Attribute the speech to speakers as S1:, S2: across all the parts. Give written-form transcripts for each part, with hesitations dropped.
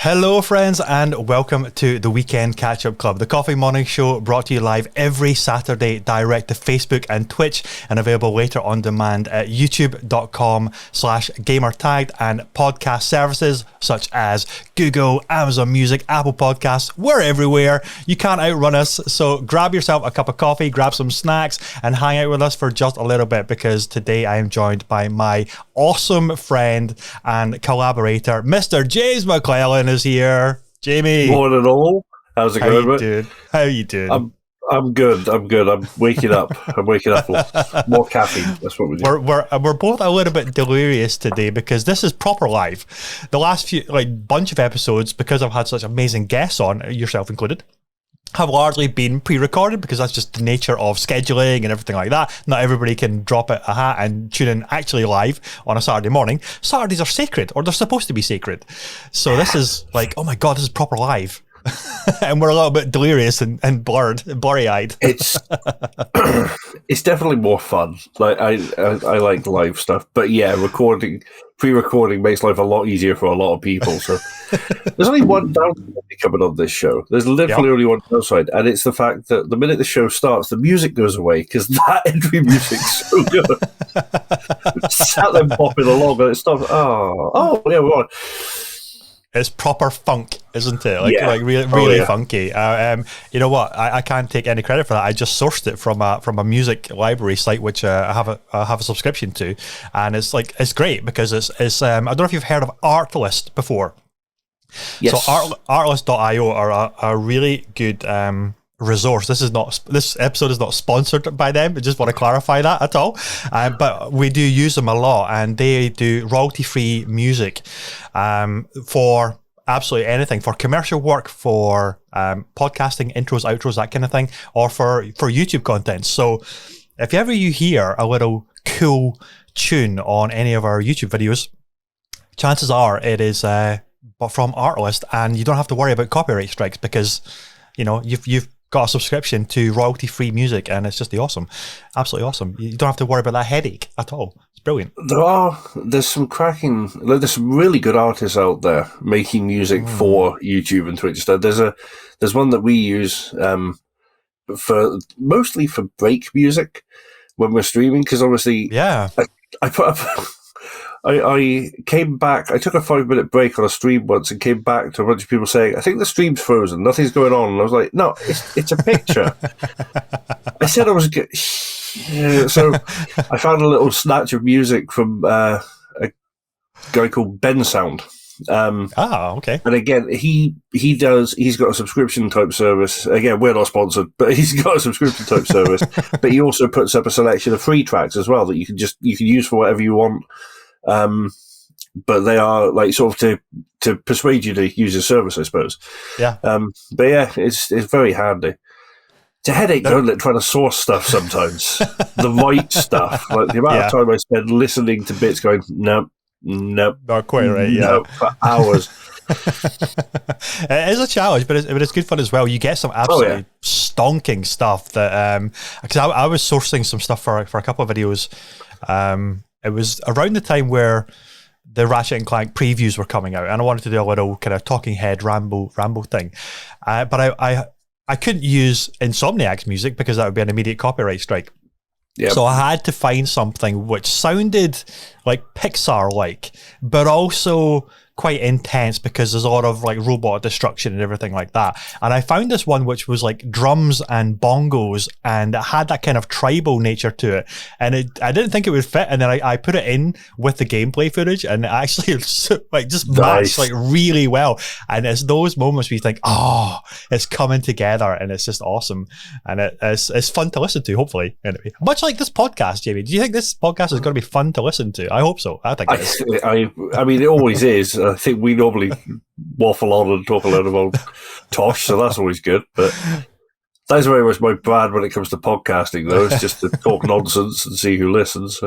S1: Hello, friends, and welcome to the Weekend Catch-Up Club, the coffee morning show brought to you live every Saturday, direct to Facebook and Twitch, and available later on demand at youtube.com/gamertagged and podcast services such as Google, Amazon Music, Apple Podcasts. We're everywhere. You can't outrun us, so grab yourself a cup of coffee, grab some snacks, and hang out with us for just a little bit, because today I am joined by my awesome friend and collaborator, Mr. James McClellan is here. Jamie.
S2: Morning all. How's it going, mate?
S1: Dude? How you doing?
S2: I'm good. I'm waking up. I'm waking up with more caffeine. That's what we do.
S1: We're both a little bit delirious today because this is proper live. The last few bunch of episodes, because I've had such amazing guests on, yourself included, have largely been pre-recorded because that's just the nature of scheduling and everything like that. Not everybody can drop a hat and tune in actually live on a Saturday morning. Saturdays are sacred, or they're supposed to be sacred. So this is like, oh my God, this is proper live. And we're a little bit delirious and blurry-eyed.
S2: It's definitely more fun. Like I like live stuff, but yeah, pre-recording makes life a lot easier for a lot of people. So there's only one downside coming on this show. There's literally only one downside, and it's the fact that the minute the show starts, the music goes away because that entry music's so good. Sat there popping along, and it stops. Oh yeah, we're on.
S1: It's proper funk, isn't it? Like really funky. You know what? I can't take any credit for that. I just sourced it from a music library site, which I have a subscription to, and it's great because it's I don't know if you've heard of Artlist before.
S2: Yes.
S1: So Artlist.io are a really good resource. This episode is not sponsored by them. I just want to clarify that at all. But we do use them a lot, and they do royalty-free music for absolutely anything, for commercial work, for podcasting, intros, outros, that kind of thing, or for YouTube content. So if ever you hear a little cool tune on any of our YouTube videos, chances are it is from Artlist, and you don't have to worry about copyright strikes because you've got a subscription to royalty-free music, and it's just absolutely awesome. You don't have to worry about that headache at all. It's brilliant.
S2: There's some really good artists out there making music for YouTube and Twitch. There's one that we use mostly for break music when we're streaming, because obviously, I put up. I came back, I took a 5-minute break on a stream once and came back to a bunch of people saying, I think the stream's frozen, nothing's going on. And I was like, no, it's a picture. I said I was good. So I found a little snatch of music from a guy called Ben Sound.
S1: Okay.
S2: And again, he's got a subscription type service. Again, we're not sponsored, but he's got a subscription type service. But he also puts up a selection of free tracks as well that you can use for whatever you want. But they are like sort of to persuade you to use the service, I suppose.
S1: Yeah.
S2: But yeah, it's very handy. It's a headache, trying to source stuff sometimes. The right stuff, like the amount of time I spend listening to bits, going nope,
S1: not quite right. Yeah,
S2: nope, for hours.
S1: It is a challenge, but it's good fun as well. You get some absolutely stonking stuff that because I was sourcing some stuff for a couple of videos. It was around the time where the Ratchet and Clank previews were coming out, and I wanted to do a little kind of talking head ramble thing. But I couldn't use Insomniac's music because that would be an immediate copyright strike. Yep. So I had to find something which sounded like Pixar-like, but also quite intense because there's a lot of like robot destruction and everything like that. And I found this one which was like drums and bongos, and it had that kind of tribal nature to it. And I didn't think it would fit, and then I put it in with the gameplay footage, and it actually like just matched like really well. And it's those moments where you think, oh, it's coming together, and it's just awesome. And it's fun to listen to, hopefully. Anyway, much like this podcast, Jamie. Do you think this podcast is going to be fun to listen to? I hope so. I think it is.
S2: I mean, it always is. I think we normally waffle on and talk a lot about tosh, so that's always good. But that's very much my brand when it comes to podcasting, though. It's just to talk nonsense and see who listens.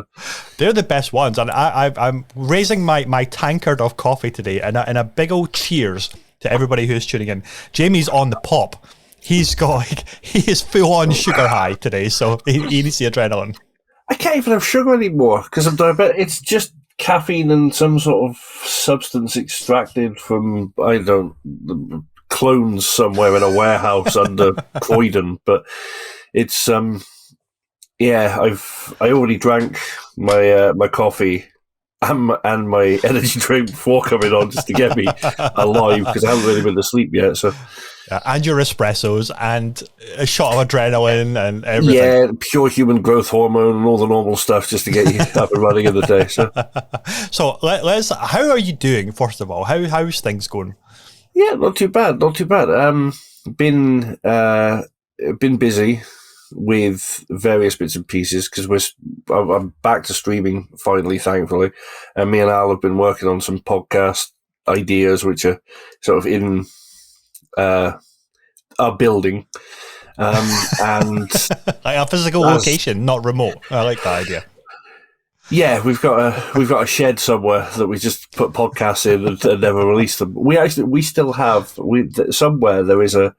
S1: They're the best ones. And I'm raising my tankard of coffee today, and a big old cheers to everybody who's tuning in. Jamie's on the pop. He is full on sugar high today, so he needs the adrenaline.
S2: I can't even have sugar anymore because I'm diabetic. It's just caffeine and some sort of substance extracted from, I don't clones somewhere in a warehouse under Croydon. But it's I already drank my coffee and my energy drink before coming on just to get me alive because I haven't really been to sleep yet. So.
S1: And your espressos and a shot of adrenaline and everything.
S2: Yeah, pure human growth hormone and all the normal stuff just to get you up and running in the day.
S1: So let's. How are you doing? First of all, how's things going?
S2: Yeah, not too bad. Been busy with various bits and pieces because I'm back to streaming finally, thankfully, and me and Al have been working on some podcast ideas which are sort of in our building, and
S1: like a physical location, not remote. I like that idea.
S2: Yeah, we've got a shed somewhere that we just put podcasts in and never release them. We still have somewhere there is a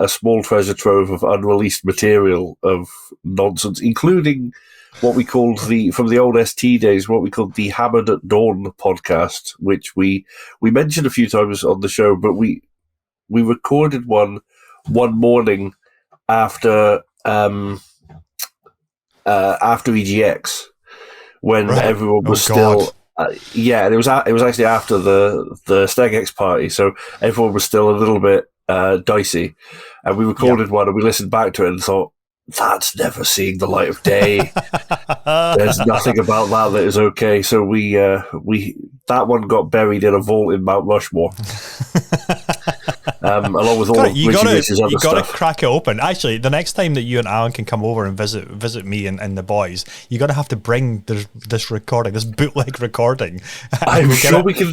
S2: small treasure trove of unreleased material of nonsense, including what we called from the old ST days, what we called the Hammered at Dawn podcast, which we mentioned a few times on the show, but we recorded one morning after EGX when everyone was still. It was actually after the StegX party, so everyone was still a little bit dicey, and we recorded one and we listened back to it and thought, that's never seeing the light of day. There's nothing about that is okay. So we that one got buried in a vault in Mount Rushmore. Along with all of Richie's other stuff. You got to
S1: crack it open. Actually, the next time that you and Alan can come over and visit me and the boys, you're going to have to bring this recording, this bootleg recording.
S2: I'm sure we can.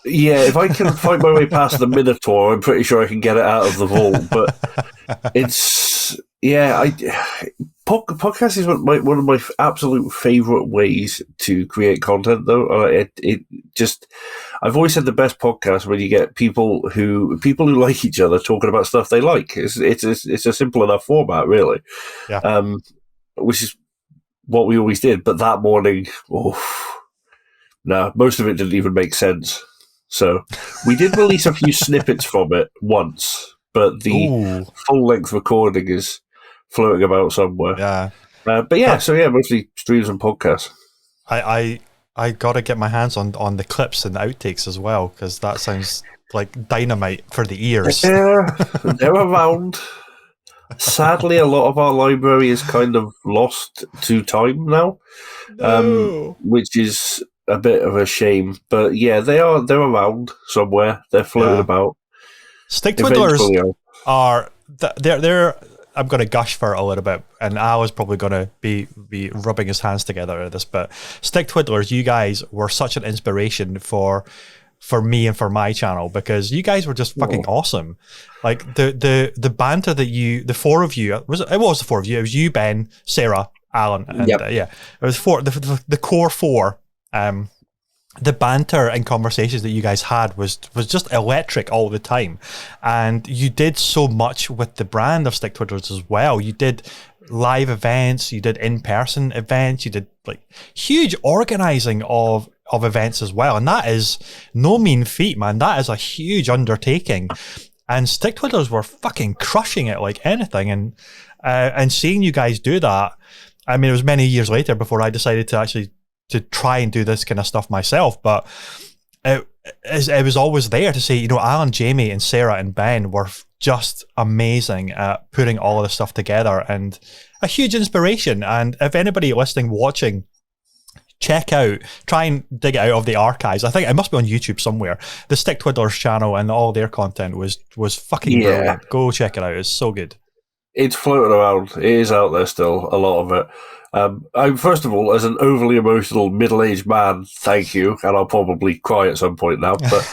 S2: Yeah, if I can find my way past the Minotaur, I'm pretty sure I can get it out of the vault. But it's podcast is one of my absolute favorite ways to create content. Though I've always said the best podcast when you get people who like each other talking about stuff they like. It's a simple enough format, really.
S1: Yeah.
S2: Which is what we always did. But that morning, most of it didn't even make sense. So we did release a few snippets from it once, but the full-length recording is floating about somewhere.
S1: Yeah.
S2: Mostly streams and podcasts.
S1: I got to get my hands on the clips and the outtakes as well, because that sounds like dynamite for the ears.
S2: Yeah, they're around. Sadly, a lot of our library is kind of lost to time now, which is a bit of a shame. But yeah, they're around somewhere. They're floating about.
S1: Stick Twiddlers they're I'm going to gush for it a little bit, and Al is probably going to be rubbing his hands together at this, but Stick Twiddlers, you guys were such an inspiration for me and for my channel, because you guys were just fucking awesome. Like the banter that the four of you, it was the four of you, it was you, Ben, Sarah, Alan, and it was the core four. The banter and conversations that you guys had was just electric all the time, and you did so much with the brand of Stick Twiddlers as well. You did live events, you did in-person events, you did like huge organizing of events as well, and that is no mean feat, man. That is a huge undertaking, and Stick Twiddlers were fucking crushing it like anything, and seeing you guys do that, I mean, it was many years later before I decided to try and do this kind of stuff myself, but it was always there to say, Alan, Jamie, and Sarah and Ben were just amazing at putting all of this stuff together, and a huge inspiration. And if anybody listening, watching, try and dig it out of the archives. I think it must be on YouTube somewhere. The Stick Twiddlers channel and all their content was fucking brilliant. Go check it out. It's so good.
S2: It's floating around. It is out there still, a lot of it. First of all, as an overly emotional middle-aged man, thank you, and I'll probably cry at some point now. But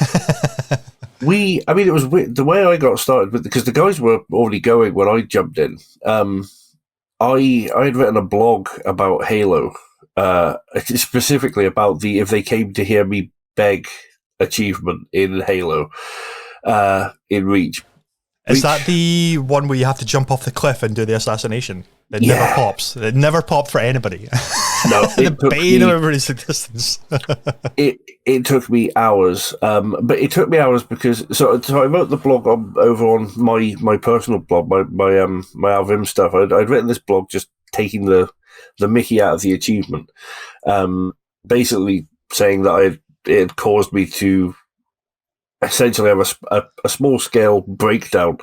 S2: it was weird. The way I got started because the guys were already going when I jumped in. I had written a blog about Halo, specifically about if they came to hear me beg achievement in Halo, in Reach.
S1: Is that the one where you have to jump off the cliff and do the assassination? It never pops. It never popped for anybody.
S2: No,
S1: the bane of everybody's existence.
S2: it took me hours, but it took me hours because so I wrote the blog over on my personal blog, my Alvim stuff. I'd written this blog just taking the mickey out of the achievement, basically saying that it had caused me to essentially have a small scale breakdown.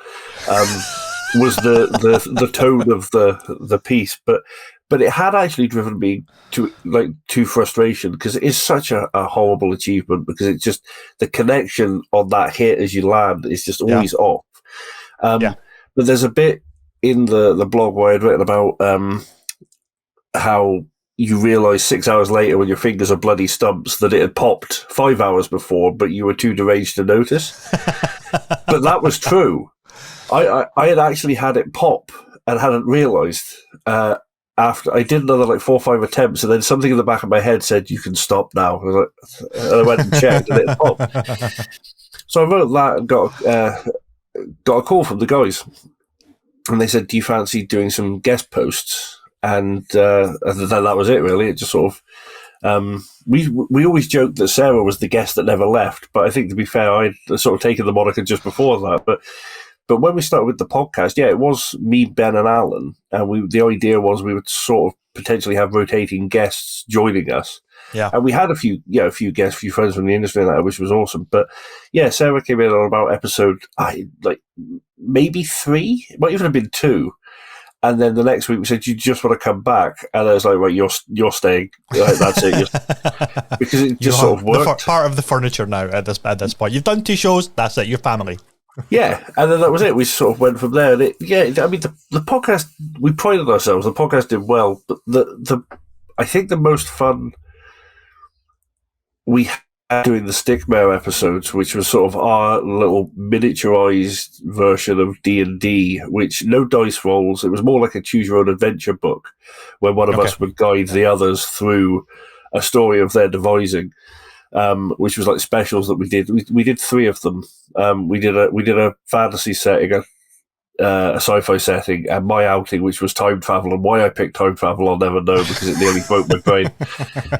S2: Was the tone of the piece, but it had actually driven me to frustration because it is such a horrible achievement because it's just the connection on that hit as you land is just always off. But there's a bit in the blog where I'd written about how you realise 6 hours later when your fingers are bloody stumps that it had popped 5 hours before, but you were too deranged to notice. But that was true. I had actually had it pop and hadn't realised after I did another like 4 or 5 attempts, and then something in the back of my head said, "You can stop now." And I went and checked, and it popped. So I wrote that and got a call from the guys, and they said, "Do you fancy doing some guest posts?" And that was it, really. It just sort of we always joked that Sarah was the guest that never left, but I think to be fair, I'd sort of taken the moniker just before that. But when we started with the podcast, it was me, Ben, and Alan, and the idea was we would sort of potentially have rotating guests joining us.
S1: Yeah,
S2: and we had a few guests, a few friends from the industry, and that, which was awesome. But yeah, Sarah came in on about episode maybe 3, it might even have been 2. And then the next week we said, "You just want to come back?" And I was like, "Well, you're staying. That's it." Because it just sort of worked.
S1: Part of the furniture now at this point. You've done 2 shows. That's it. You're family.
S2: Yeah, and then that was it. We sort of went from there. And the podcast, we prided ourselves. The podcast did well, but I think the most fun we had doing the Stickmare episodes, which was sort of our little miniaturized version of D&D, which no dice rolls. It was more like a choose your own adventure book, where one of us would guide the others through a story of their devising, which was like specials that we did. We did 3 of them. We did a fantasy setting, a sci-fi setting, and my outing, which was time travel. And why I picked time travel, I'll never know because it nearly broke my brain.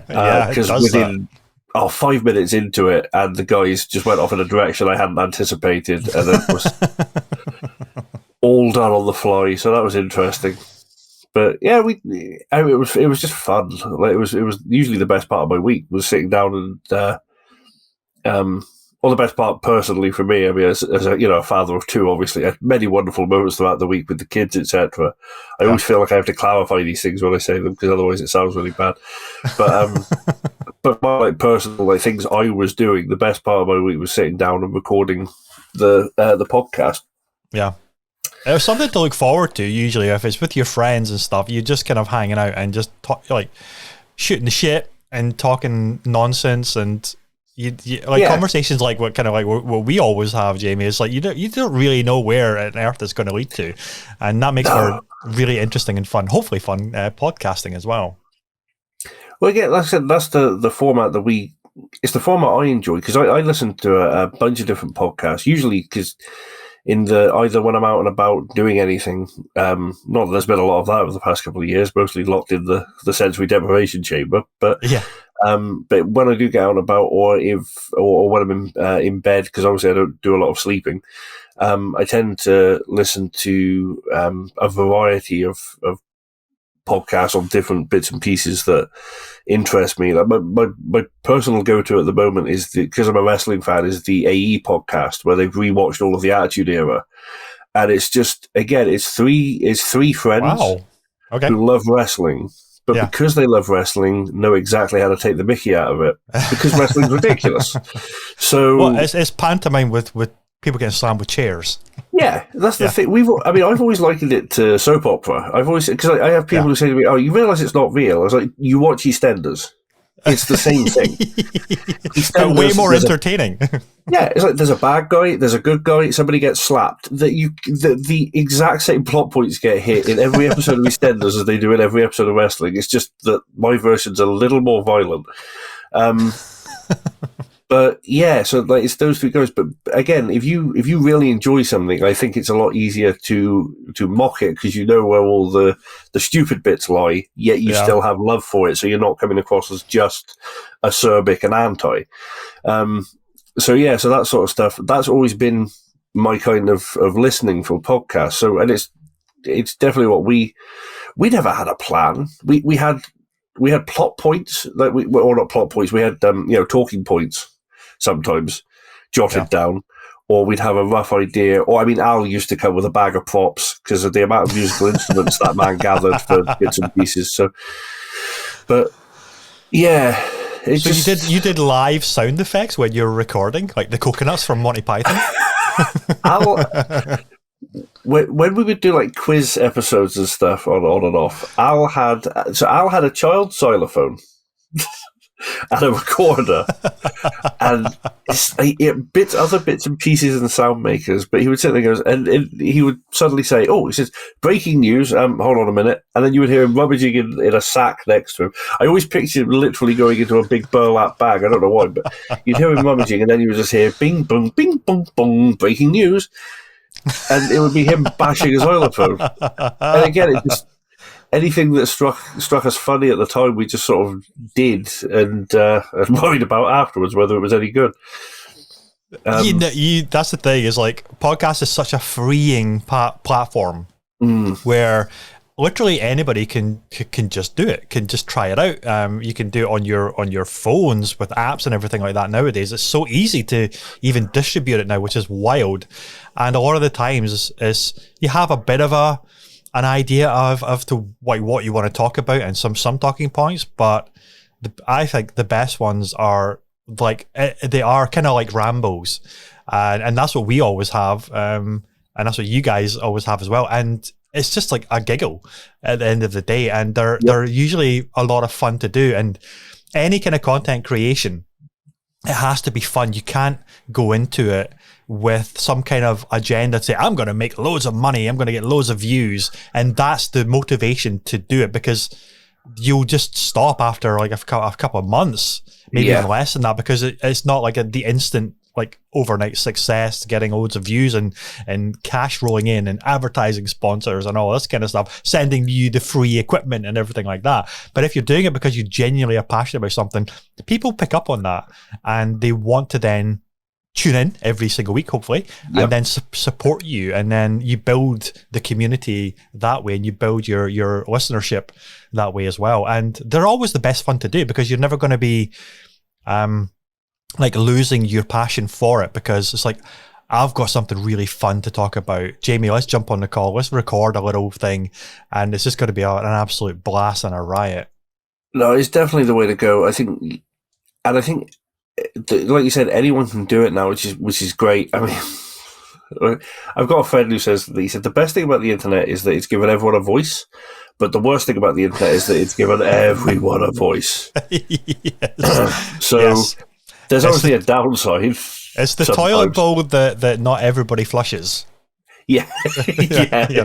S2: Because within 5 minutes into it, and the guys just went off in a direction I hadn't anticipated, and it was all done on the fly. So that was interesting. But yeah, it was just fun. Like it was usually the best part of my week was sitting down and the best part personally for me. I mean, as a father of 2, obviously, I had many wonderful moments throughout the week with the kids, etc. I always feel like I have to clarify these things when I say them because otherwise it sounds really bad. But but my personal things I was doing, the best part of my week was sitting down and recording the podcast.
S1: Yeah. It was something to look forward to. Usually, if it's with your friends and stuff, you're just kind of hanging out and just shooting the shit and talking nonsense, and conversations like what we always have, Jamie. It's like you don't really know where on earth it's going to lead to, and that makes for really interesting and fun, hopefully fun podcasting as well.
S2: Well, again, like I said, that's the format that it's the format I enjoy because I listen to a bunch of different podcasts, usually because either when I'm out and about doing anything, not that there's been a lot of that over the past couple of years, mostly locked in the sensory deprivation chamber, but but when I do get out and about, or when I'm in bed, because obviously I don't do a lot of sleeping, I tend to listen to a variety of podcasts on different bits and pieces that interest me. Like my personal go-to at the moment is because I'm a wrestling fan, is the AE podcast where they've rewatched all of the Attitude Era, and it's just it's three friends who love wrestling, but because they love wrestling, know exactly how to take the mickey out of it because wrestling's ridiculous. So
S1: it's pantomime with people getting slammed with chairs.
S2: Yeah, that's the thing. I've always likened it to soap opera. Because I have people who say to me, "Oh, you realise it's not real?" I was like, "You watch EastEnders. It's the same thing.
S1: But way more entertaining."
S2: It's like there's a bad guy, there's a good guy, somebody gets slapped. The exact same plot points get hit in every episode of EastEnders as they do in every episode of wrestling. It's just that my version's a little more violent. But yeah, so like it's those three goes. But again, if you really enjoy something, I think it's a lot easier to mock it because you know where all the stupid bits lie. Yet you still have love for it, so you're not coming across as just acerbic and anti. So yeah, so that sort of stuff. That's always been my kind of listening for podcasts. So and it's definitely what we never had a plan. We had plot points, like or not plot points. We had talking points sometimes jotted down, or we'd have a rough idea. Or I mean, Al used to come with a bag of props because of the amount of musical instruments that man gathered for bits and pieces. So, but yeah.
S1: So you did live sound effects when you were recording, like the coconuts from Monty Python. When we would do like quiz episodes and stuff on and off, Al had a child xylophone and a recorder and other bits and pieces and sound makers. But he would sit there and he would suddenly say, "Oh," he says, "breaking news." Hold on a minute, and then you would hear him rummaging in a sack next to him. I always pictured him literally going into a big burlap bag. I don't know why, but you'd hear him rummaging, and then you would just hear "bing bong, bing bong bong," breaking news. And it would be him bashing his xylophone. And again, it just anything that struck us funny at the time, we just sort of did and worried about afterwards whether it was any good. That's the thing, is like podcast is such a freeing platform where literally anybody can just do it, can just try it out. You can do it on your phones with apps and everything like that nowadays. It's so easy to even distribute it now, which is wild. And a lot of the times is you have a bit of an idea of to what you want to talk about and some talking points, but I think the best ones are like they are kind of like Rambos, and that's what we always have, and that's what you guys always have as well. And it's just like a giggle at the end of the day, and they're usually a lot of fun to do. And any kind of content creation, it has to be fun. You can't go into it with some kind of agenda to say, I'm going to make loads of money, I'm going to get loads of views, and that's the motivation to do it, because you'll just stop after like a couple of months, maybe even less than that, because it's not like the instant like overnight success, getting loads of views and cash rolling in and advertising sponsors and all this kind of stuff, sending you the free equipment and everything like that. But if you're doing it because you genuinely are passionate about something, people pick up on that and they want to then tune in every single week, hopefully, and then support you, and then you build the community that way, and you build your listenership that way as well. And they're always the best fun to do, because you're never going to be like losing your passion for it, because it's like, I've got something really fun to talk about. Jamie, let's jump on the call. Let's record a little thing, and it's just going to be an absolute blast and a riot.
S2: No, it's definitely the way to go. I think, like you said, anyone can do it now, which is great. I mean, I've got a friend who says that he said the best thing about the internet is that it's given everyone a voice, but the worst thing about the internet is that it's given everyone a voice. There's obviously a downside.
S1: It's the toilet bowl that not everybody flushes.
S2: Yeah, definitely.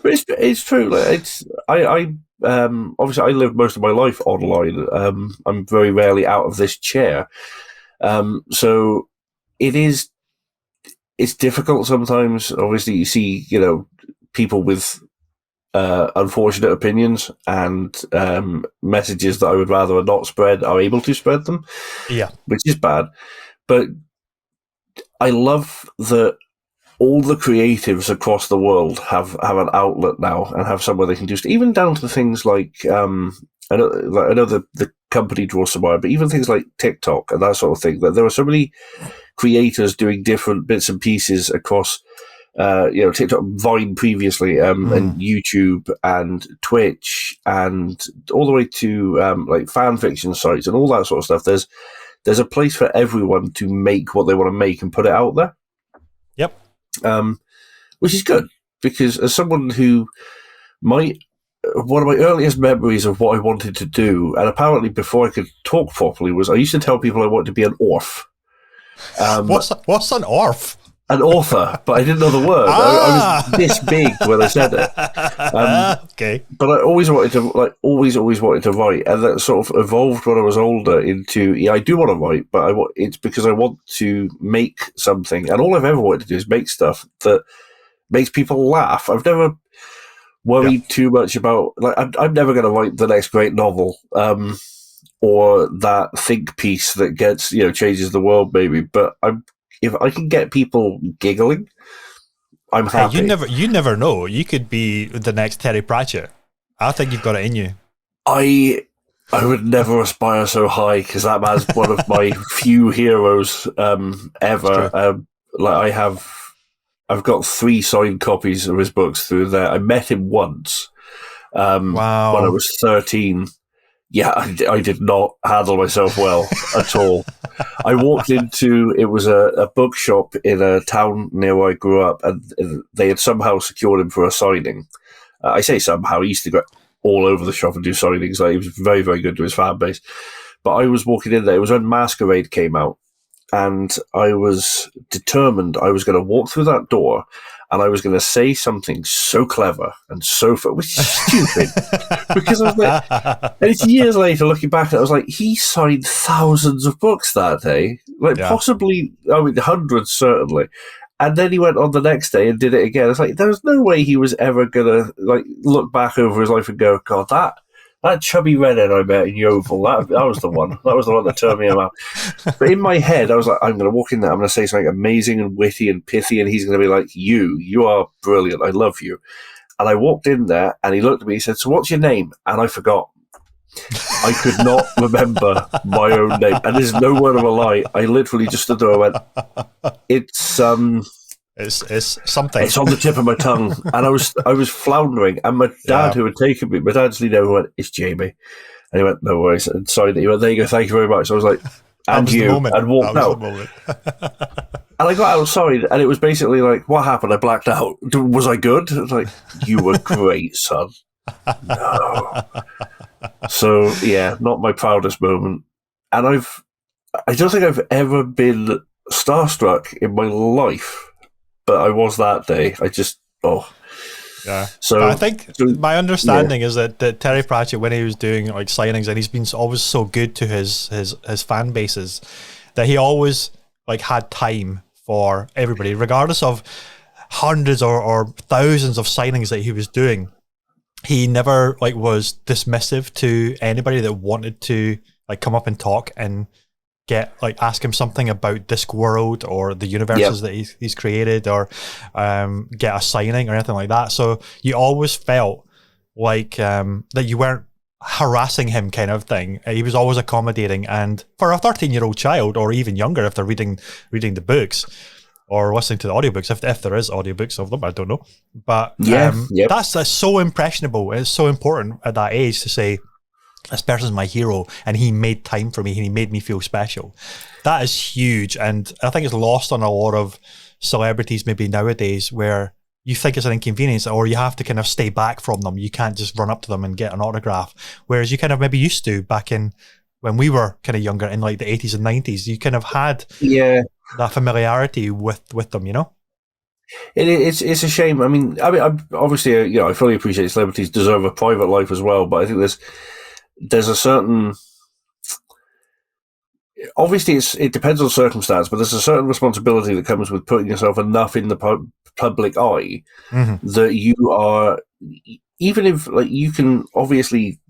S2: But it's true. Like, I obviously I live most of my life online. I'm very rarely out of this chair, so it's difficult sometimes. Obviously, you see people with unfortunate opinions and messages that I would rather not spread are able to spread them.
S1: Yeah,
S2: which is bad. But I love that all the creatives across the world have an outlet now and have somewhere they can do stuff, even down to things like I know the company draws some wire, but even things like TikTok and that sort of thing. That there are so many creators doing different bits and pieces across TikTok, Vine previously, and YouTube and Twitch, and all the way to like fan fiction sites and all that sort of stuff. There's a place for everyone to make what they want to make and put it out there.
S1: Yep.
S2: Which is good, because as someone who one of my earliest memories of what I wanted to do, and apparently before I could talk properly, was I used to tell people I wanted to be an orf.
S1: What's an orf?
S2: an author, but I didn't know the word. I was this big when I said it.
S1: Okay.
S2: But I always wanted to, always wanted to write, and that sort of evolved when I was older into, I do want to write, but it's because I want to make something, and all I've ever wanted to do is make stuff that makes people laugh. I've never worried too much about, I'm never going to write the next great novel, or that think piece that gets, changes the world, maybe. But if I can get people giggling, I'm happy.
S1: Hey, you never know. You could be the next Terry Pratchett. I think you've got it in you.
S2: I would never aspire so high, because that man's one of my few heroes ever. I've got 3 signed copies of his books through there. I met him once when I was 13. Yeah, I did not handle myself well at all. I walked into, it was a bookshop in a town near where I grew up, and they had somehow secured him for a signing. I say somehow, he used to go all over the shop and do signings. He was very, very good to his fan base. But I was walking in there, it was when Masquerade came out, and I was determined I was going to walk through that door and I was going to say something so clever and so which is stupid, because I was like, and it's years later looking back, I was like, he signed thousands of books that day, possibly, hundreds certainly. And then he went on the next day and did it again. It's like, there was no way he was ever going to look back over his life and go, God, that chubby redhead I met in Yeovil, that was the one. That was the one that turned me around. But in my head, I was like, I'm going to walk in there, I'm going to say something amazing and witty and pithy, and he's going to be like, you are brilliant, I love you. And I walked in there, and he looked at me, he said, so what's your name? And I forgot. I could not remember my own name. And there's no word of a lie. I literally just stood there and went, it's something. It's on the tip of my tongue, and I was floundering. And my dad, who had taken me, my dad's leaned over and went, "It's Jamie," and he went, "No worries," and signed it. He went, "There you go, thank you very much." So I was like, "And you," and walked out. And I got outside, and it was basically like, "What happened? I blacked out. Was I good?" I was like, "You were great, son." No. So yeah, not my proudest moment, and I don't think I've ever been starstruck in my life. But I was that day.
S1: Yeah. So I think my understanding is that Terry Pratchett, when he was doing signings, and he's been always so good to his fan bases, that he always had time for everybody, regardless of hundreds or thousands of signings that he was doing. He never was dismissive to anybody that wanted to come up and talk and ask him something about Discworld or the universes that he's created, or get a signing or anything like that. So you always felt that you weren't harassing him, kind of thing. He was always accommodating, and for a 13-year-old child, or even younger if they're reading the books or listening to the audiobooks, if there is audiobooks of them, I don't know. But that's so impressionable. It's so important at that age to say, this person's my hero, and he made time for me, and he made me feel special. That is huge, and I think it's lost on a lot of celebrities maybe nowadays, where you think it's an inconvenience, or you have to kind of stay back from them. You can't just run up to them and get an autograph, whereas you kind of maybe used to back in when we were kind of younger, in the 80s and 90s. You kind of had that familiarity with them,
S2: It's a shame. I mean, obviously, I fully appreciate celebrities deserve a private life as well, but I think there's a certain, obviously it depends on circumstance, but there's a certain responsibility that comes with putting yourself enough in the public eye that you are, even if you can obviously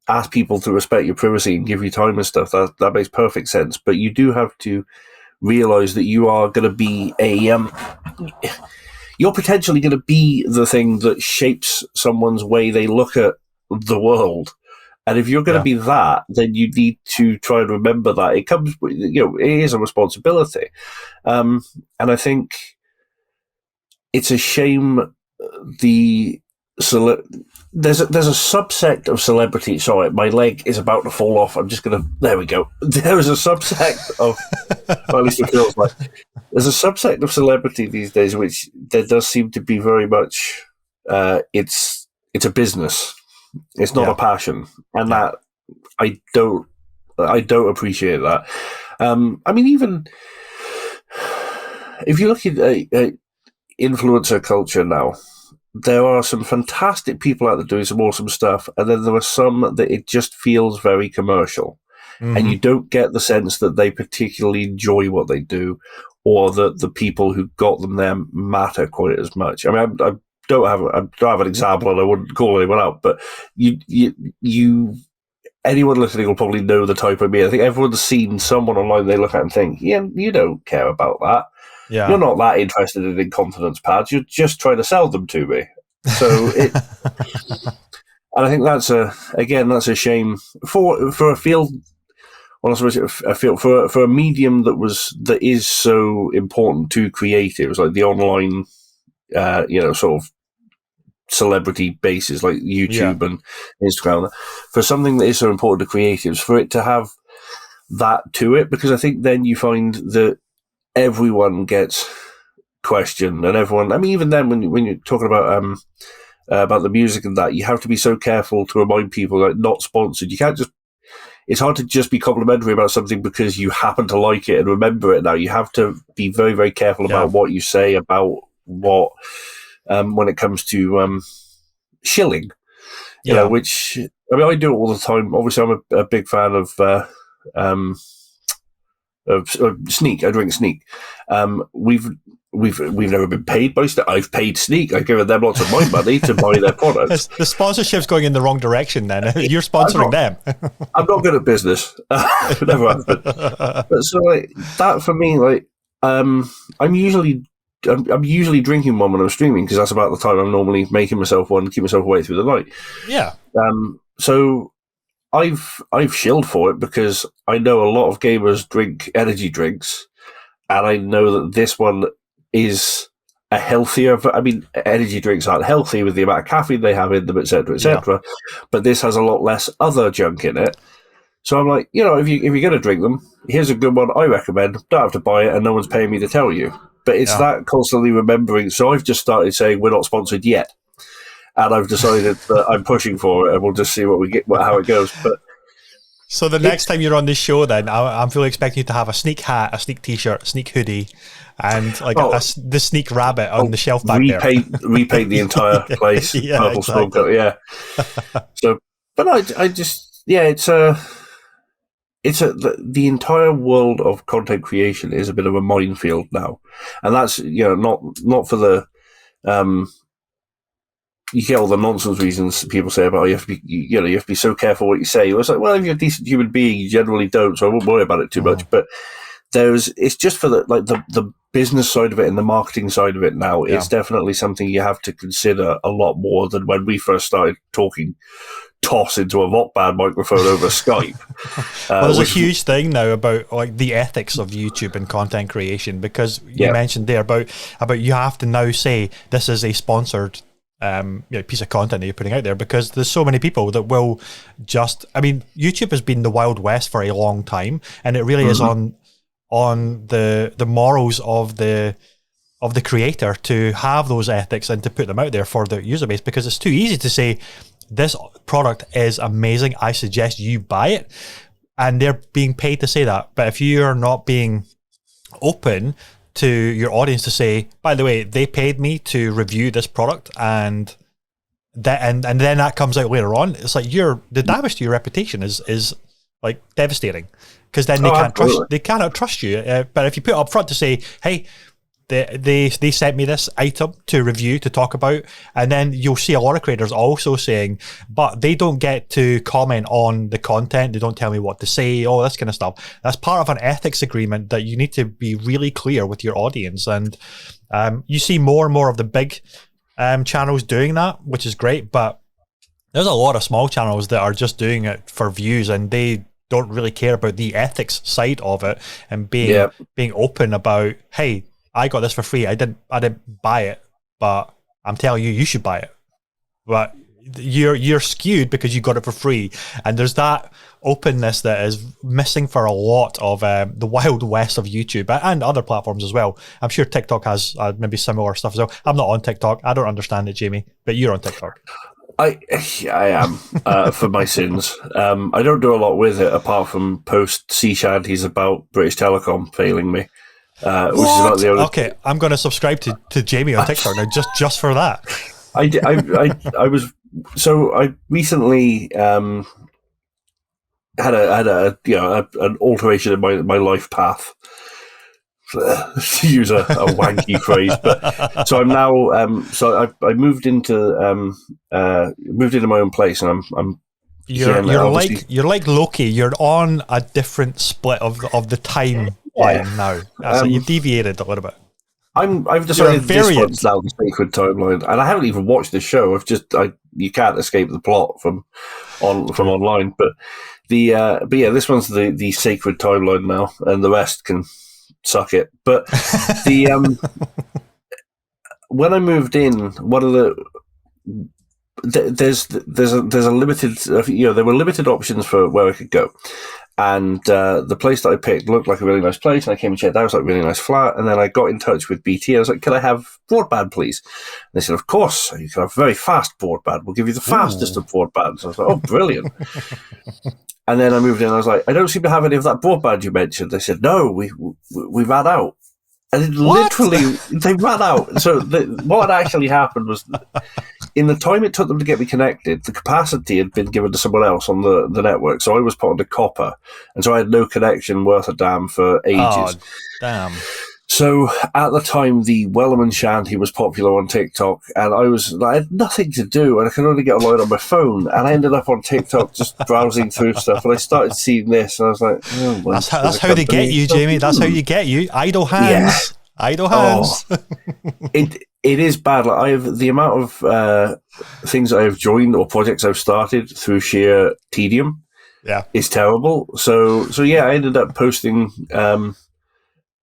S2: ask people to respect your privacy and give you time and stuff, that makes perfect sense, but you do have to realize that you are going to be you're potentially going to be the thing that shapes someone's way they look at the world. And if you're going to be that, then you need to try and remember that. It comes, it is a responsibility. And I think it's a shame there's a subsect of celebrity. Sorry, my leg is about to fall off. I'm just going to, there we go. There is a subsect of, or at least it feels like, there's a subsect of celebrity these days, which there does seem to be very much, it's a business. It's not a passion, and that I don't appreciate that. I mean, even if you look at influencer culture now, there are some fantastic people out there doing some awesome stuff, and then there are some that it just feels very commercial, and you don't get the sense that they particularly enjoy what they do, or that the people who got them there matter quite as much. I mean, I don't have an example, and I wouldn't call anyone out, but anyone listening will probably know the type of me. I think everyone's seen someone online they look at and think, yeah, you don't care about that. Yeah. You're not that interested in incontinence pads. You're just trying to sell them to me. So and I think that's a shame for a field. Well, I suppose I feel for a medium that is so important to creatives, like the online, sort of celebrity bases like YouTube and Instagram. For something that is so important to creatives, for it to have that to it, because I think then you find that everyone gets questioned, and everyone. I mean, even then, when you're talking about the music and that, you have to be so careful to remind people that not sponsored. You can't just. It's hard to just be complimentary about something because you happen to like it and remember it now. You have to be very, very careful about what you say about what when it comes to shilling. You know, which I mean, I do it all the time. Obviously, I'm a big fan of Sneak. I drink Sneak. We've never been paid by Sneak. I've paid Sneak. I've given them lots of my money to buy their products.
S1: The sponsorship's going in the wrong direction. Then you're sponsoring them.
S2: I'm not good at business. Never have been. But so like that for me, like I'm usually drinking one when I'm streaming because that's about the time I'm normally making myself one, keep myself awake through the night.
S1: Yeah.
S2: So I've shilled for it because I know a lot of gamers drink energy drinks, and I know that this one is a healthier. I mean, energy drinks aren't healthy with the amount of caffeine they have in them, etc., etc. But this has a lot less other junk in it. So I'm like, if you're going to drink them, here's a good one I recommend. Don't have to buy it, and no one's paying me to tell you. But it's that constantly remembering. So I've just started saying we're not sponsored yet, and I've decided that I'm pushing for it, and we'll just see what we get, how it goes. But
S1: so the next time you're on this show, then I'm fully expecting you to have a Sneak hat, a Sneak t-shirt, a Sneak hoodie, and like the Sneak rabbit on the shelf back there.
S2: Repaint the entire place purple smoke. Yeah. So, but I just the entire world of content creation is a bit of a minefield now, and that's not for the you get all the nonsense reasons people say about you have to be so careful what you say. It's like, well, if you're a decent human being, you generally don't, so I won't worry about it too much. But it's just for the business side of it and the marketing side of it now. Yeah. It's definitely something you have to consider a lot more than when we first started talking toss into a rock band microphone over Skype.
S1: Well, there's a huge thing now about like the ethics of YouTube and content creation, because you mentioned there about you have to now say this is a sponsored piece of content that you're putting out there, because there's so many people that will just. I mean, YouTube has been the Wild West for a long time, and it really is on the morals of the creator to have those ethics and to put them out there for the user base, because it's too easy to say this product is amazing, I suggest you buy it, and they're being paid to say that. But if you're not being open to your audience to say, by the way, they paid me to review this product, and then that comes out later on, it's like the damage to your reputation is like devastating, because then they cannot trust you. But if you put it up front to say, hey, they sent me this item to review, to talk about, and then you'll see a lot of creators also saying, but they don't get to comment on the content, they don't tell me what to say, all this kind of stuff. That's part of an ethics agreement that you need to be really clear with your audience. And you see more and more of the big channels doing that, which is great, but there's a lot of small channels that are just doing it for views, and they don't really care about the ethics side of it, and being open about, hey, I got this for free. I didn't buy it, but I'm telling you, you should buy it. But you're skewed because you got it for free, and there's that openness that is missing for a lot of the Wild West of YouTube and other platforms as well. I'm sure TikTok has maybe similar stuff as well. I'm not on TikTok. I don't understand it, Jamie, but you're on TikTok.
S2: I am for my sins. I don't do a lot with it apart from post sea shanties about British Telecom failing me. which is about the only.
S1: Okay, I'm going to subscribe to Jamie on TikTok now just for that.
S2: I recently had an alteration in my life path, to use a wanky phrase. But so I'm now I moved into my own place, and I'm
S1: you're like Loki. You're on a different split of the timeline now. So you've deviated a little bit.
S2: I've decided this one's now the sacred timeline, and I haven't even watched the show. You can't escape the plot from online. But this one's the sacred timeline now, and the rest can suck it. But when I moved in, one of the there's a limited there were limited options for where I could go. And the place that I picked looked like a really nice place, and I came and checked out. It was like a really nice flat. And then I got in touch with BT. I was like, "Can I have broadband, please?" And they said, "Of course, you can have very fast broadband. We'll give you the fastest of broadband." So I was like, "Oh, brilliant!" And then I moved in. I was like, "I don't seem to have any of that broadband you mentioned." They said, "No, we ran out." And literally, they ran out. So what had actually happened was, in the time it took them to get me connected, the capacity had been given to someone else on the network. So I was put onto copper, and so I had no connection worth a damn for ages.
S1: Oh, damn.
S2: So at the time, the Wellerman Shanty was popular on TikTok, and I had nothing to do, and I could only get online on my phone. And I ended up on TikTok just browsing through stuff, and I started seeing this, and I was like, "Oh,
S1: that's how they get you, Jamie. That's how you get you. Idle hands, idle hands."
S2: Oh, it is bad. Like, I have the amount of things I have joined or projects I've started through sheer tedium.
S1: Yeah,
S2: is terrible. So I ended up posting.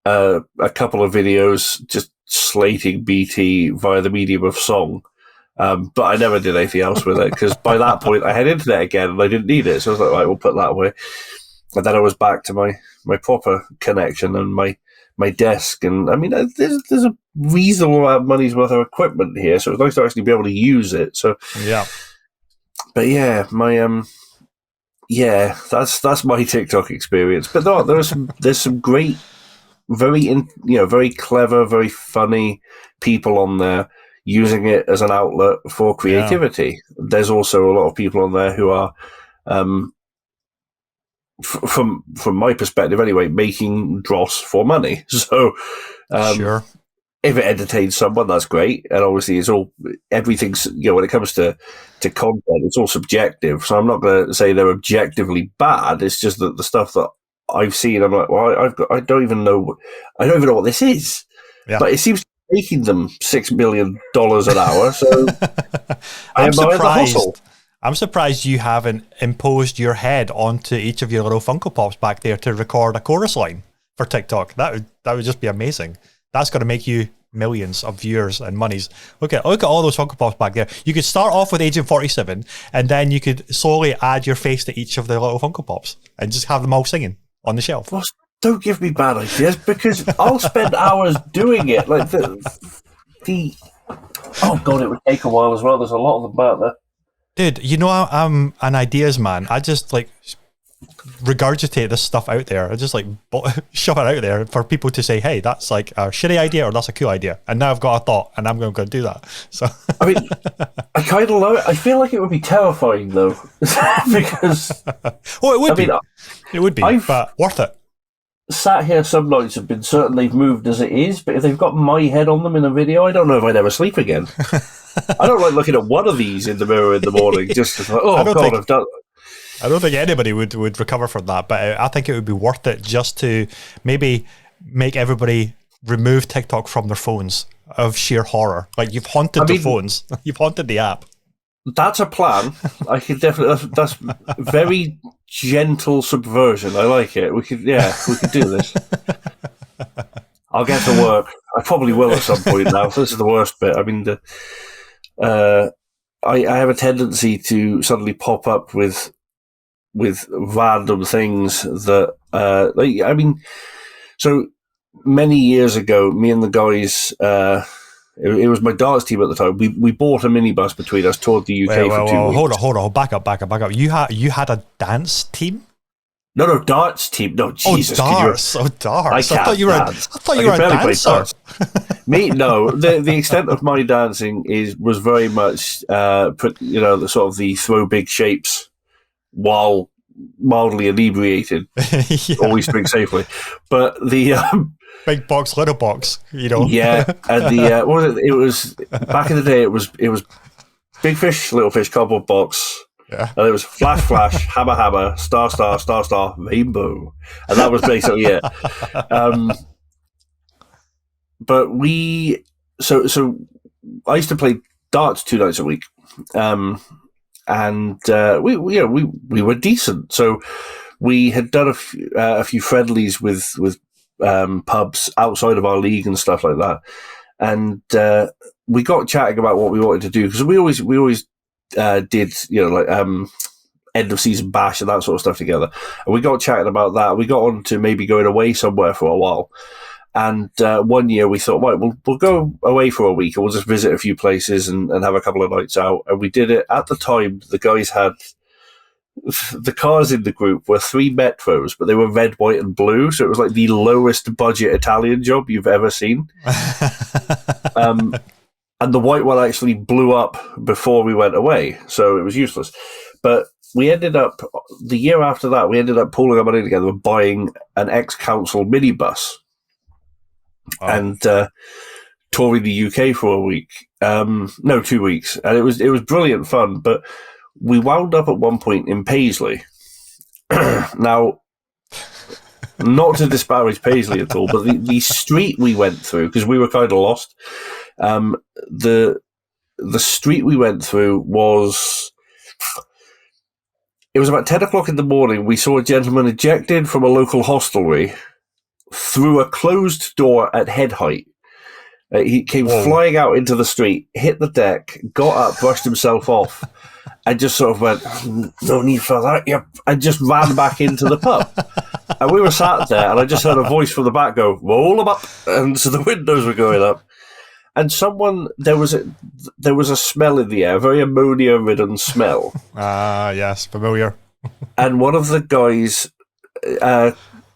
S2: A couple of videos just slating BT via the medium of song. But I never did anything else with it, because by that point I had internet again and I didn't need it. So I was like, right, we'll put that away. And then I was back to my proper connection and my desk. And I mean, there's a reasonable amount of money's worth of equipment here. So it's nice to actually be able to use it. So,
S1: yeah.
S2: But yeah, that's my TikTok experience. But no, there's some great, very clever, very funny people on there using it as an outlet for creativity. Yeah. There's also a lot of people on there who are, from my perspective anyway, making dross for money. So,
S1: sure.
S2: If it entertains someone, that's great. And obviously, everything's, when it comes to content, it's all subjective. So I'm not going to say they're objectively bad. It's just that the stuff that I've seen, I'm like, well, I don't even know what this is. Yeah. But it seems to be making them $6 million an hour. So
S1: I'm surprised. I'm surprised you haven't imposed your head onto each of your little Funko Pops back there to record a chorus line for TikTok. That would just be amazing. That's going to make you millions of viewers and monies. Look at all those Funko Pops back there. You could start off with Agent 47, and then you could slowly add your face to each of the little Funko Pops and just have them all singing on the shelf.
S2: Well, don't give me bad ideas, because I'll spend hours doing it. Like oh god, it would take a while as well. There's a lot of them out there.
S1: Dude, I'm an ideas man. I just regurgitate this stuff out there. I just shove it out there for people to say, hey, that's like a shitty idea or that's a cool idea. And now I've got a thought and I'm going to do that. So
S2: I mean, I kind of love it. I feel like it would be terrifying though, because
S1: well, it would be. It would be, but worth it.
S2: Sat here some nights have been certain they've moved as it is, but if they've got my head on them in a video, I don't know if I'd ever sleep again. I don't like looking at one of these in the mirror in the morning just because, I've done.
S1: I don't think anybody would recover from that, but I think it would be worth it just to maybe make everybody remove TikTok from their phones of sheer horror. Like, you've haunted their phones. You've haunted the app.
S2: That's a plan. I could definitely. That's very gentle subversion. I like it. We could do this. I'll get to work. I probably will at some point now. This is the worst bit. I mean, I have a tendency to suddenly pop up with random things that, so many years ago, me and the guys, it was my darts team at the time. We bought a minibus between us, toured the UK for 2 weeks.
S1: Hold on, back up. You had a dance team?
S2: No, darts team. No, Jesus.
S1: Darts. Darts. I thought you were.
S2: Dance.
S1: I thought you were a dancer.
S2: Me, no. The extent of my dancing was very much the sort of the throw big shapes while mildly inebriated, always drink safely. But the
S1: big box, little box,
S2: Yeah, and the what was it? It was back in the day. It was big fish, little fish, cardboard box.
S1: Yeah.
S2: And it was flash, flash, hammer, hammer, star, star, star, star, rainbow, and that was basically it. But so I used to play darts 2 nights a week. And we were decent. So we had done a few friendlies with pubs outside of our league and stuff like that. And we got chatting about what we wanted to do, because we always did end of season bash and that sort of stuff together. And we got chatting about that. We got on to maybe going away somewhere for a while. And one year we thought, right, we'll go away for a week and we'll just visit a few places and have a couple of nights out. And we did it. At the time, the guys had the cars in the group were 3 Metros, but they were red, white, and blue. So it was like the lowest budget Italian job you've ever seen. And the white one actually blew up before we went away, so it was useless. But we ended up, the year after that, pooling our money together and buying an ex-council minibus. Oh. And touring the UK for a week. 2 weeks. And it was brilliant fun, but we wound up at one point in Paisley. Now, not to disparage Paisley at all, but the street we went through, because we were kind of lost, the street we went through was... It was about 10 o'clock in the morning. We saw a gentleman ejected from a local hostelry through a closed door at head height. He came flying out into the street, hit the deck, got up, brushed himself off, and just sort of went, no need for that, yep, and just ran back into the pub. And we were sat there, and I just heard a voice from the back go, roll them up. And so the windows were going up. And there was a smell in the air, a very ammonia-ridden smell.
S1: Yes, familiar.
S2: And one of the guys...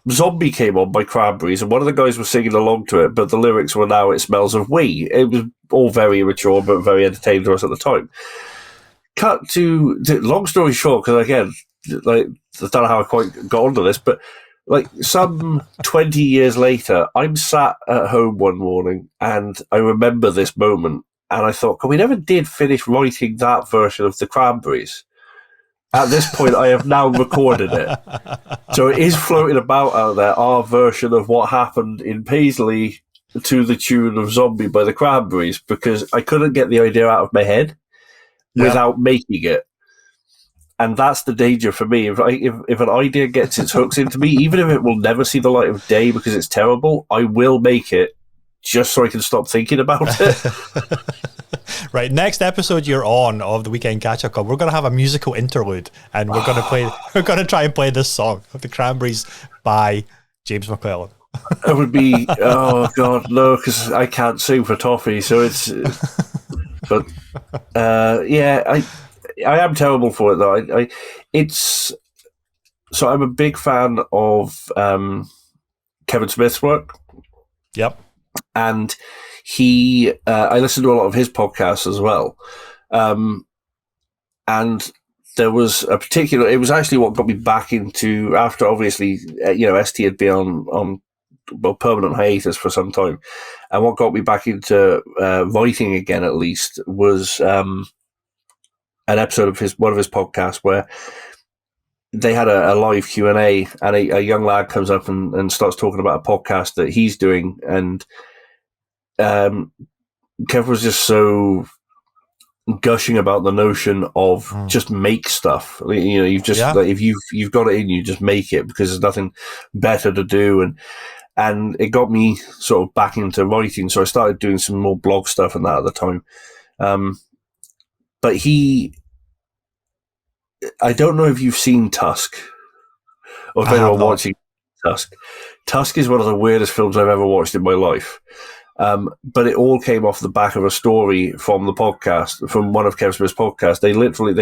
S2: Zombie came on by Cranberries, and one of the guys was singing along to it, but the lyrics were now "It smells of wee." It was all very immature, but very entertaining to us at the time. Cut to long story short, because again, I don't know how I quite got onto this, but some 20 years later, I'm sat at home one morning, and I remember this moment, and I thought, we never did finish writing that version of the Cranberries. At this point, I have now recorded it. So it is floating about out there, our version of what happened in Paisley to the tune of Zombie by the Cranberries, because I couldn't get the idea out of my head without making it. And that's the danger for me. If an idea gets its hooks into me, even if it will never see the light of day because it's terrible, I will make it just so I can stop thinking about it.
S1: Right, next episode you're on of the Weekend Catch-Up Club, we're going to have a musical interlude, and we're going to try and play this song of the Cranberries by James McClellan.
S2: It would be, oh God, no, because I can't sing for toffee, so it's, but I am terrible for it though. So I'm a big fan of Kevin Smith's work.
S1: Yep.
S2: And I listen to a lot of his podcasts as well. And there was it was actually what got me back into, after obviously, ST had been on permanent hiatus for some time. And what got me back into writing again, at least, was an episode of one of his podcasts where they had a live Q&A, and a young lad comes up and starts talking about a podcast that he's doing, and Kev was just so gushing about the notion of just make stuff. You've just if you've got it in you, just make it, because there's nothing better to do. And it got me sort of back into writing, so I started doing some more blog stuff and that at the time. But I don't know if you've seen Tusk, or if anyone watching Tusk. Tusk is one of the weirdest films I've ever watched in my life. But it all came off the back of a story from the podcast, from one of Kev Smith's podcasts. They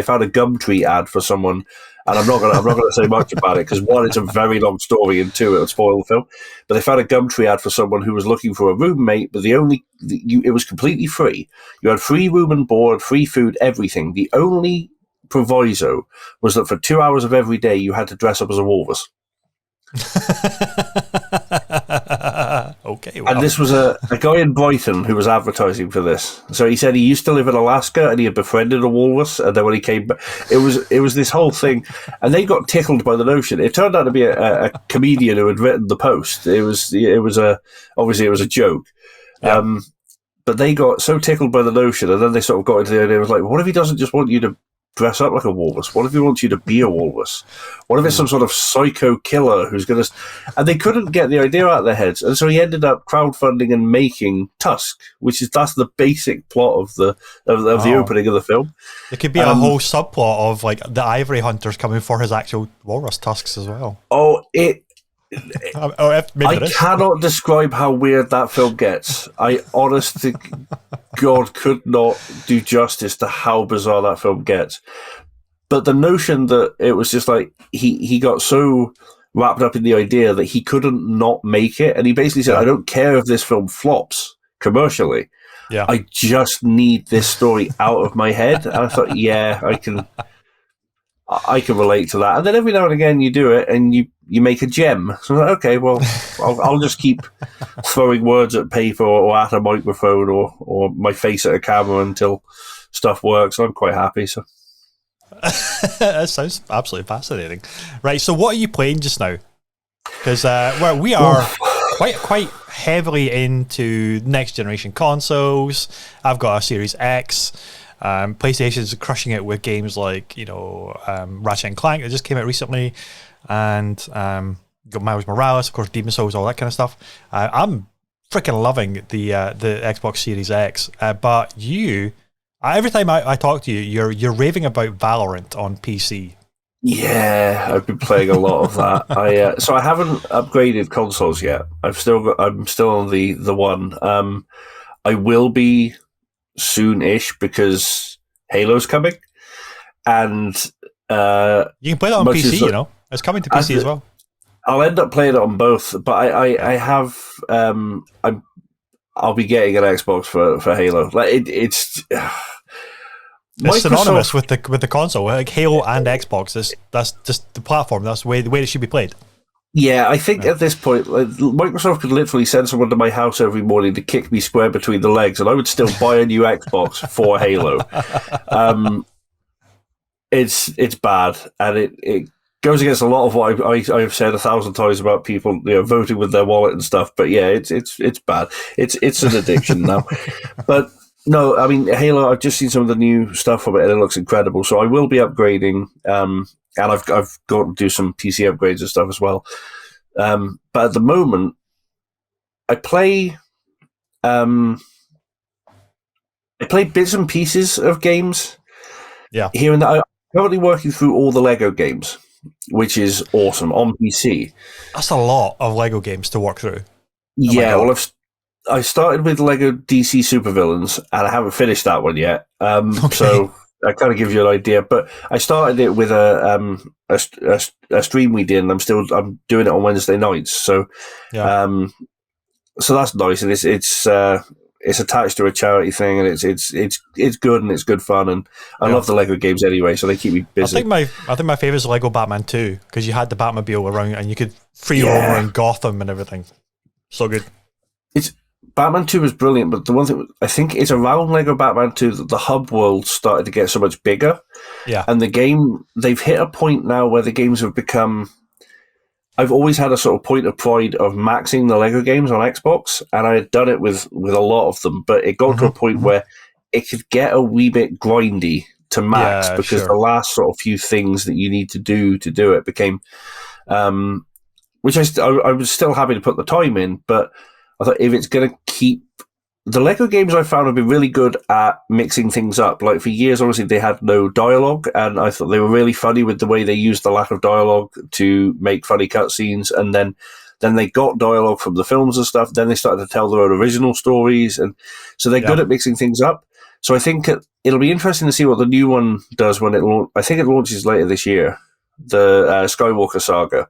S2: found a Gumtree ad for someone And I'm not gonna say much about it because one, it's a very long story, and two, it would spoil the film. But they found a Gumtree ad for someone who was looking for a roommate, but it was completely free. You had free room and board, free food, everything. The only proviso was that for 2 hours of every day you had to dress up as a walrus.
S1: Okay, well.
S2: And this was a guy in Brighton who was advertising for this. So he said he used to live in Alaska and he had befriended a walrus, and then when he came back, it was this whole thing, and they got tickled by the notion. It turned out to be a comedian who had written the post. Obviously it was a joke. Yeah. But they got so tickled by the notion, and then they sort of got into the idea of like, what if he doesn't just want you to dress up like a walrus? What if he wants you to be a walrus? What if it's some sort of psycho killer who's going to... And they couldn't get the idea out of their heads. And so he ended up crowdfunding and making Tusk, that's the basic plot of the opening of the film.
S1: It could be a whole subplot of like the ivory hunters coming for his actual walrus tusks as well.
S2: I cannot describe how weird that film gets. I honestly, God, could not do justice to how bizarre that film gets. But the notion that it was just like he got so wrapped up in the idea that he couldn't not make it, and he basically said, "I don't care if this film flops commercially.
S1: Yeah,
S2: I just need this story out of my head." And I thought, yeah, I can relate to that. And then every now and again you do it and you make a gem. So I'm like, okay, well, I'll just keep throwing words at paper or at a microphone or my face at a camera until stuff works. I'm quite happy. So
S1: that sounds absolutely fascinating. Right, so what are you playing just now? Because we are quite heavily into next generation consoles. I've got a Series X. PlayStation's crushing it with games like Ratchet and Clank that just came out recently, and got Miles Morales, of course, Demon's Souls, all that kind of stuff. I'm freaking loving the Xbox Series X. But you, every time I talk to you, you're raving about Valorant on PC.
S2: Yeah, I've been playing a lot of that. So I haven't upgraded consoles yet. I'm still on the one. I will be soon-ish because Halo's coming, and
S1: you can play that on PC. It's coming to PC as well.
S2: I'll end up playing it on both, but I have I'll be getting an Xbox for Halo. Like it's
S1: synonymous with the console. Like Halo and Xbox, that's just the platform. That's the way it should be played.
S2: Yeah, I think at this point, like, Microsoft could literally send someone to my house every morning to kick me square between the legs, and I would still buy a new Xbox for Halo. It's bad, and it goes against a lot of what I've said 1,000 times about people voting with their wallet and stuff. But yeah, it's bad. It's an addiction now. But no, I mean Halo. I've just seen some of the new stuff from it, and it looks incredible. So I will be upgrading. And I've got to do some PC upgrades and stuff as well. But at the moment, I play bits and pieces of games.
S1: Yeah.
S2: Here and there. I'm currently working through all the Lego games, which is awesome on PC.
S1: That's a lot of Lego games to work through.
S2: Yeah, well, I started with Lego DC Supervillains, and I haven't finished that one yet.
S1: Okay.
S2: So I kind of give you an idea, but I started it with a stream we did, and I'm doing it on Wednesday nights. So,
S1: yeah.
S2: So that's nice, and it's attached to a charity thing, and it's good and it's good fun, and I love the Lego games anyway, so they keep me busy.
S1: I think my favorite is Lego Batman 2 because you had the Batmobile around and you could free roam around Gotham and everything. So good.
S2: Batman 2 was brilliant, but the one thing, I think it's around Lego Batman 2 that the hub world started to get so much bigger.
S1: Yeah.
S2: And the game, they've hit a point now where the games have become... I've always had a sort of point of pride of maxing the Lego games on Xbox, and I had done it with a lot of them, but it got to a point where it could get a wee bit grindy to max because the last sort of few things that you need to do it became... which I was still happy to put the time in, but I thought if it's going to keep... The Lego games I found have been really good at mixing things up. Like for years, obviously, they had no dialogue, and I thought they were really funny with the way they used the lack of dialogue to make funny cutscenes, and then they got dialogue from the films and stuff. Then they started to tell their own original stories, and so they're good at mixing things up. So I think it'll be interesting to see what the new one does when I think it launches later this year. Skywalker Saga.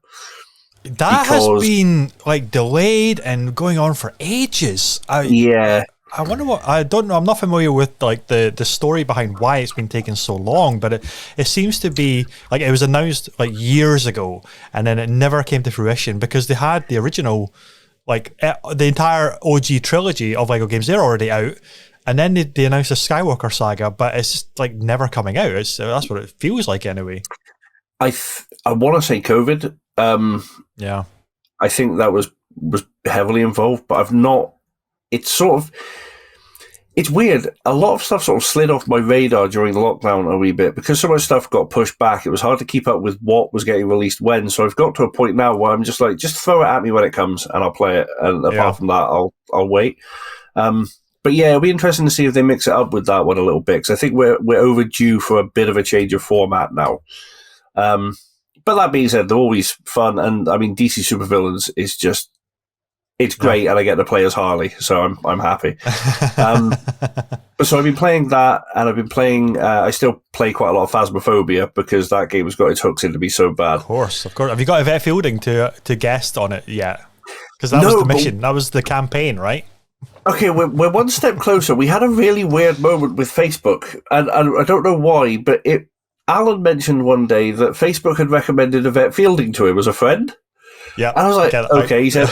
S1: That has been like delayed and going on for ages. I wonder what, I don't know. I'm not familiar with like the story behind why it's been taking so long, but it seems to be like it was announced like years ago, and then it never came to fruition because they had the original, like the entire OG trilogy of Lego games. They're already out, and then they announced the Skywalker Saga, but it's just like never coming out. That's what it feels like anyway.
S2: I want to say COVID.
S1: Yeah,
S2: I think that was heavily involved, but I've not. It's weird. A lot of stuff sort of slid off my radar during the lockdown a wee bit because so much stuff got pushed back. It was hard to keep up with what was getting released when. So I've got to a point now where I'm just like, just throw it at me when it comes and I'll play it. And apart from that, I'll wait. But yeah, it'll be interesting to see if they mix it up with that one a little bit because I think we're overdue for a bit of a change of format now. But that being said, they're always fun, and I mean, DC Supervillains is just. It's great, and I get to play as Harley, so I'm happy. So I've been playing that, and I've been playing. I still play quite a lot of Phasmophobia because that game has got its hooks into me so bad.
S1: Of course. Have you got Yvette Fielding to guest on it yet? Because that was the mission. That was the campaign, right?
S2: Okay, we're one step closer. We had a really weird moment with Facebook, and I don't know why, but Alan mentioned one day that Facebook had recommended Yvette Fielding to him as a friend.
S1: Yeah,
S2: and I was like, okay. He said,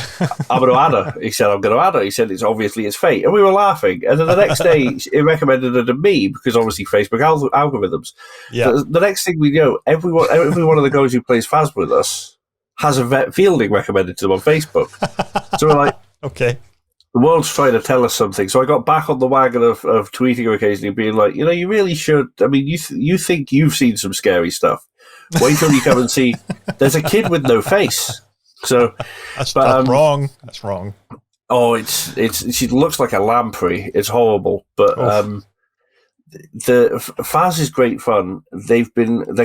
S2: I'm going to add her. He said, I'm going to add her. He said, it's obviously his fate. And we were laughing. And then the next day, he recommended her to me because obviously Facebook algorithms.
S1: Yeah.
S2: The next thing we know, every one of the guys who plays Phas with us has Yvette Fielding recommended to them on Facebook. So we're like,
S1: okay.
S2: The world's trying to tell us something. So I got back on the wagon of tweeting her occasionally, being like, you really should. I mean, you think you've seen some scary stuff. Wait till you come and see. There's a kid with no face. So
S1: that's wrong. That's wrong.
S2: Oh, she looks like a lamprey. It's horrible. But the Phas is great fun. They're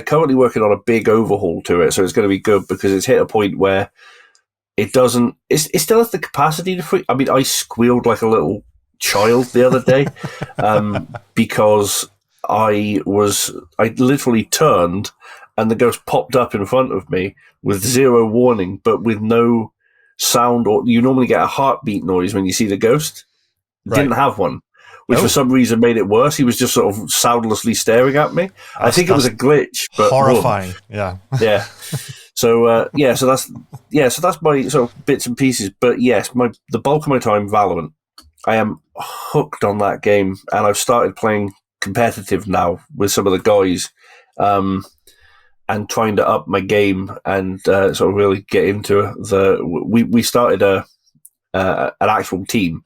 S2: currently working on a big overhaul to it, so it's going to be good because it's hit a point where it doesn't. It still has the capacity to freak. I mean, I squealed like a little child the other day because I literally turned and the ghost popped up in front of me with zero warning, but with no sound. Or you normally get a heartbeat noise when you see the ghost. Didn't have one, which for some reason made it worse. He was just sort of soundlessly staring at me. I think it was a glitch, but
S1: horrifying. Yeah.
S2: So that's my sort of bits and pieces. But yes, the bulk of my time, Valorant. I am hooked on that game, and I've started playing competitive now with some of the guys. And trying to up my game and sort of really get into we started an actual team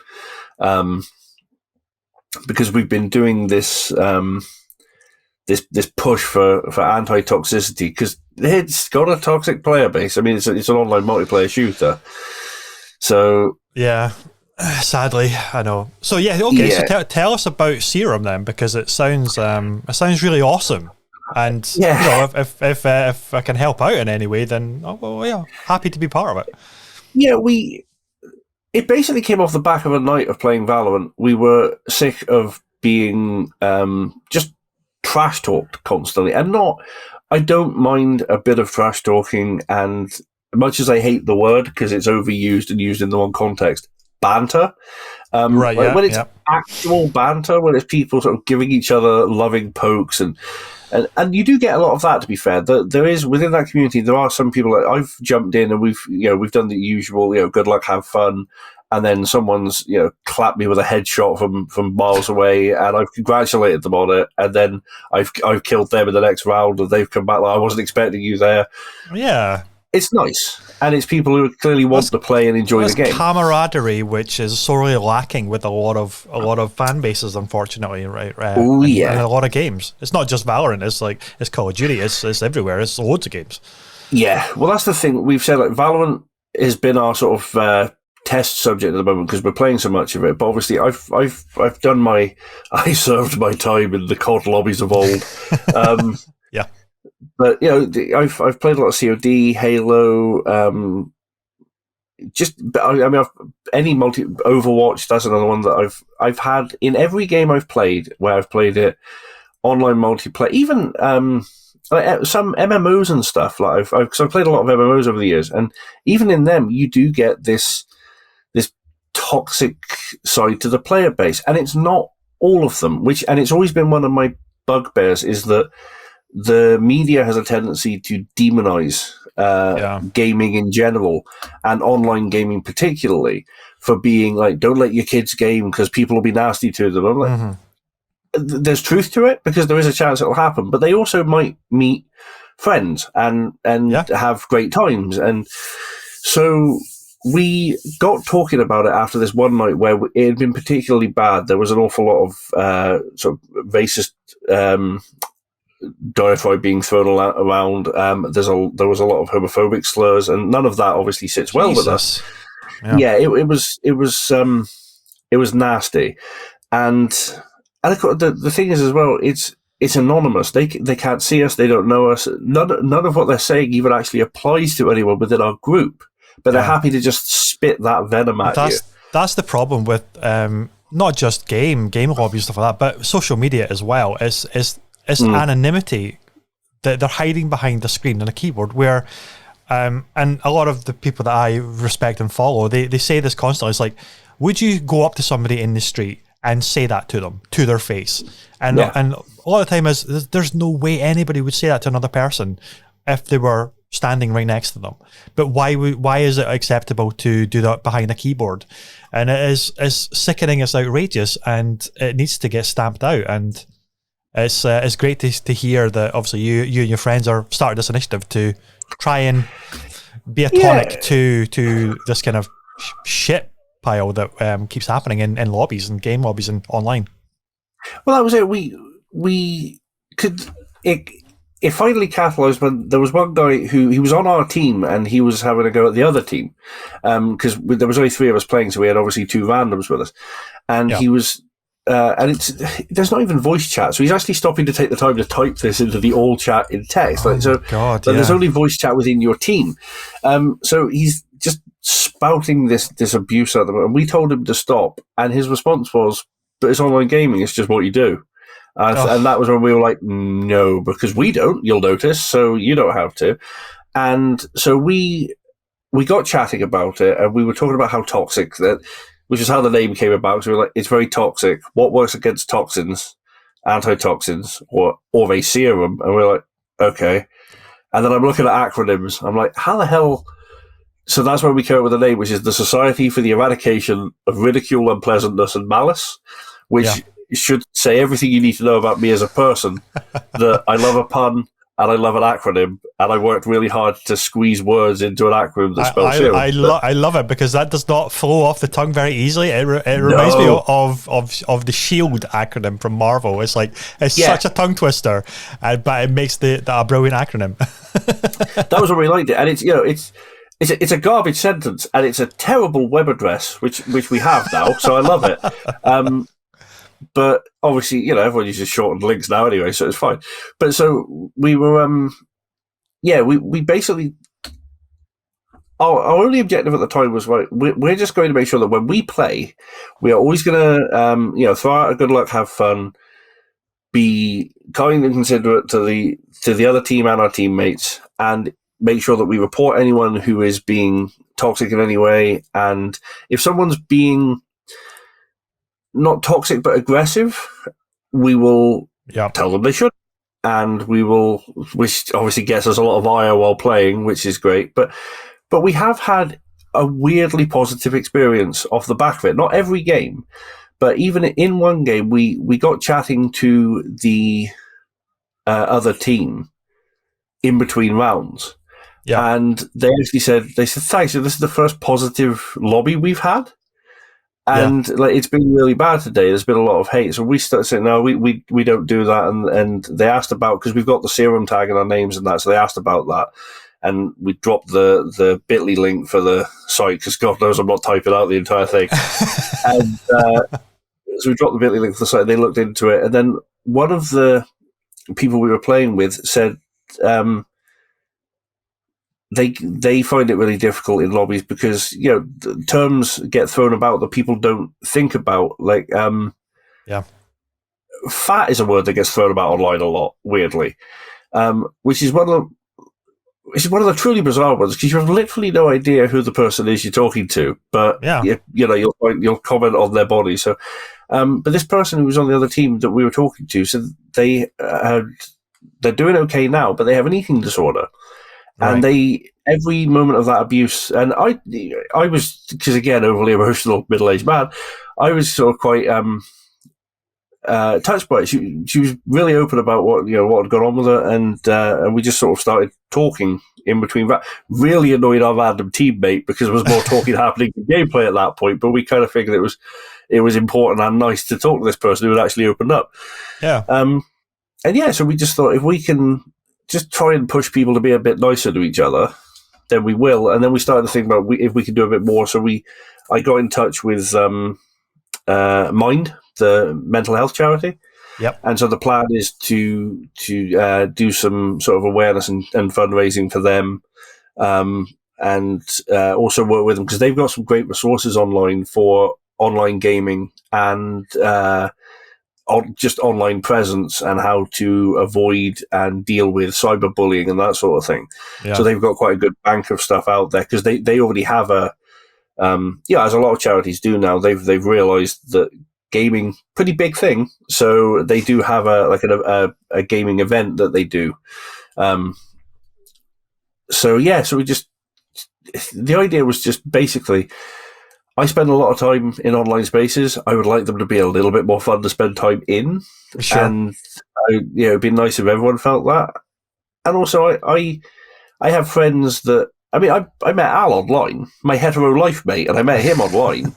S2: because we've been doing this this push for anti-toxicity because it's got a toxic player base. I mean, it's an online multiplayer shooter. So
S1: yeah, sadly, I know. So yeah, okay. Yeah. So tell us about Serum then, because it sounds really awesome. And if I can help out in any way, then happy to be part of it.
S2: Yeah, it basically came off the back of a night of playing Valorant. We were sick of being just trash talked constantly, and I don't mind a bit of trash talking, and much as I hate the word because it's overused and used in the wrong context, banter. When it's actual banter, when it's people sort of giving each other loving pokes and you do get a lot of that, to be fair. There is, within that community, there are some people that I've jumped in and we've done the usual, good luck, have fun, and then someone's, clapped me with a headshot from miles away, and I've congratulated them on it, and then I've killed them in the next round, and they've come back like, I wasn't expecting you there.
S1: Yeah.
S2: It's nice, and it's people who clearly want to play and enjoy the game.
S1: Camaraderie, which is sorely lacking with a lot of fan bases, unfortunately, right?
S2: Oh yeah,
S1: and a lot of games. It's not just Valorant. It's Call of Duty. It's everywhere. It's loads of games.
S2: Yeah, well, that's the thing. We've said like Valorant has been our sort of test subject at the moment because we're playing so much of it. But obviously, I've done I served my time in the COD lobbies of old.
S1: Yeah.
S2: But I've played a lot of COD, Halo. Overwatch. That's another one that I've had in every game I've played where I've played it online multiplayer. Even some MMOs and stuff. Like because I've played a lot of MMOs over the years, and even in them, you do get this toxic side to the player base, and it's not all of them. And it's always been one of my bugbears is that the media has a tendency to demonize gaming in general and online gaming particularly for being like, don't let your kids game because people will be nasty to them. I'm like, there's truth to it because there is a chance it'll happen, but they also might meet friends and have great times. And so we got talking about it after this one night where it had been particularly bad. There was an awful lot of sort of racist diatribe being thrown around. There was a lot of homophobic slurs, and none of that obviously sits well with us. Yeah, it was nasty, and the thing is as well, it's anonymous. They can't see us. They don't know us. None of what they're saying even actually applies to anyone within our group. But they're happy to just spit that venom at you.
S1: That's the problem with not just game lobbies and stuff like that, but social media as well. It's anonymity that they're hiding behind the screen and a keyboard where, and a lot of the people that I respect and follow, they say this constantly. It's like, would you go up to somebody in the street and say that to them, to their face? And a lot of the time there's no way anybody would say that to another person if they were standing right next to them. But why is it acceptable to do that behind a keyboard? And it is sickening, it's outrageous, and it needs to get stamped out. And it's great to hear that obviously you and your friends are starting this initiative to try and be a tonic to this kind of shit pile that keeps happening in lobbies and game lobbies and online.
S2: Well, that was it. We could it finally catalyzed when there was one guy he was on our team and he was having a go at the other team because there was only three of us playing, so we had obviously two randoms with us, and he was and there's not even voice chat, so he's actually stopping to take the time to type this into the all chat in text. There's only voice chat within your team, so he's just spouting this abuse at them, and we told him to stop, and his response was, "But it's online gaming; it's just what you do." And that was when we were like, no, because we don't, you'll notice, so you don't have to. And so we got chatting about it, and we were talking about how toxic which is how the name came about. So we were like, it's very toxic. What works against toxins, antitoxins, or a serum? And we're like, okay. And then I'm looking at acronyms. I'm like, how the hell? So that's where we came up with the name, which is the Society for the Eradication of Ridicule, Unpleasantness, and Malice, which should say everything you need to know about me as a person, that I love a pun and I love an acronym, and I worked really hard to squeeze words into an acronym that spells serum.
S1: I love it because that does not flow off the tongue very easily. It reminds me of the SHIELD acronym from Marvel. It's like such a tongue twister, but it makes a brilliant acronym.
S2: That was what we liked it, and it's a garbage sentence, and it's a terrible web address, which we have now, so I love it. But obviously, everyone uses shortened links now anyway, so it's fine. But so we were, we basically, our only objective at the time was, right, we're just going to make sure that when we play, we are always going to, throw out a good luck, have fun, be kind and considerate to the other team and our teammates, and make sure that we report anyone who is being toxic in any way. And if someone's being not toxic but aggressive, we will tell them they should, and which obviously gets us a lot of ire while playing, which is great. But we have had a weirdly positive experience off the back of it. Not every game, but even in one game, we got chatting to the other team in between rounds, and they actually said, thanks, this is the first positive lobby we've had. And it's been really bad today. There's been a lot of hate. So we started saying, no, we don't do that. And they asked about, because we've got the serum tag in our names and that. So they asked about that. And we dropped the bit.ly link for the site, because God knows I'm not typing out the entire thing. And so we dropped the bit.ly link for the site. They looked into it. And then one of the people we were playing with said, They find it really difficult in lobbies because, terms get thrown about that people don't think about. Like, fat is a word that gets thrown about online a lot, weirdly. which is one of the truly bizarre ones because you have literally no idea who the person is you're talking to, but you'll comment on their body. So, but this person who was on the other team that we were talking to said they're doing okay now, but they have an eating disorder, and every moment of that abuse. And I was, because again, overly emotional middle-aged man, I was sort of quite touched by it. She was really open about what had gone on with her, and we just sort of started talking in between that. Really annoyed our random teammate because there was more talking happening in gameplay at that point, but we kind of figured it was important and nice to talk to this person who had actually opened up.
S1: Yeah.
S2: So we just thought if we can just try and push people to be a bit nicer to each other, then we will. And then we started to think about if we could do a bit more. So I got in touch with Mind, the mental health charity.
S1: Yep.
S2: And so the plan is to do some sort of awareness and fundraising for them, and also work with them because they've got some great resources online for online gaming and just online presence and how to avoid and deal with cyberbullying and that sort of thing. Yeah. So they've got quite a good bank of stuff out there because they already have as a lot of charities do now. They've realised that gaming, pretty big thing. So they do have a gaming event that they do. So the idea was just basically, I spend a lot of time in online spaces. I would like them to be a little bit more fun to spend time in.
S1: Sure.
S2: And it'd be nice if everyone felt that. And also I have friends that, I met Al online, my hetero life mate, and I met him online.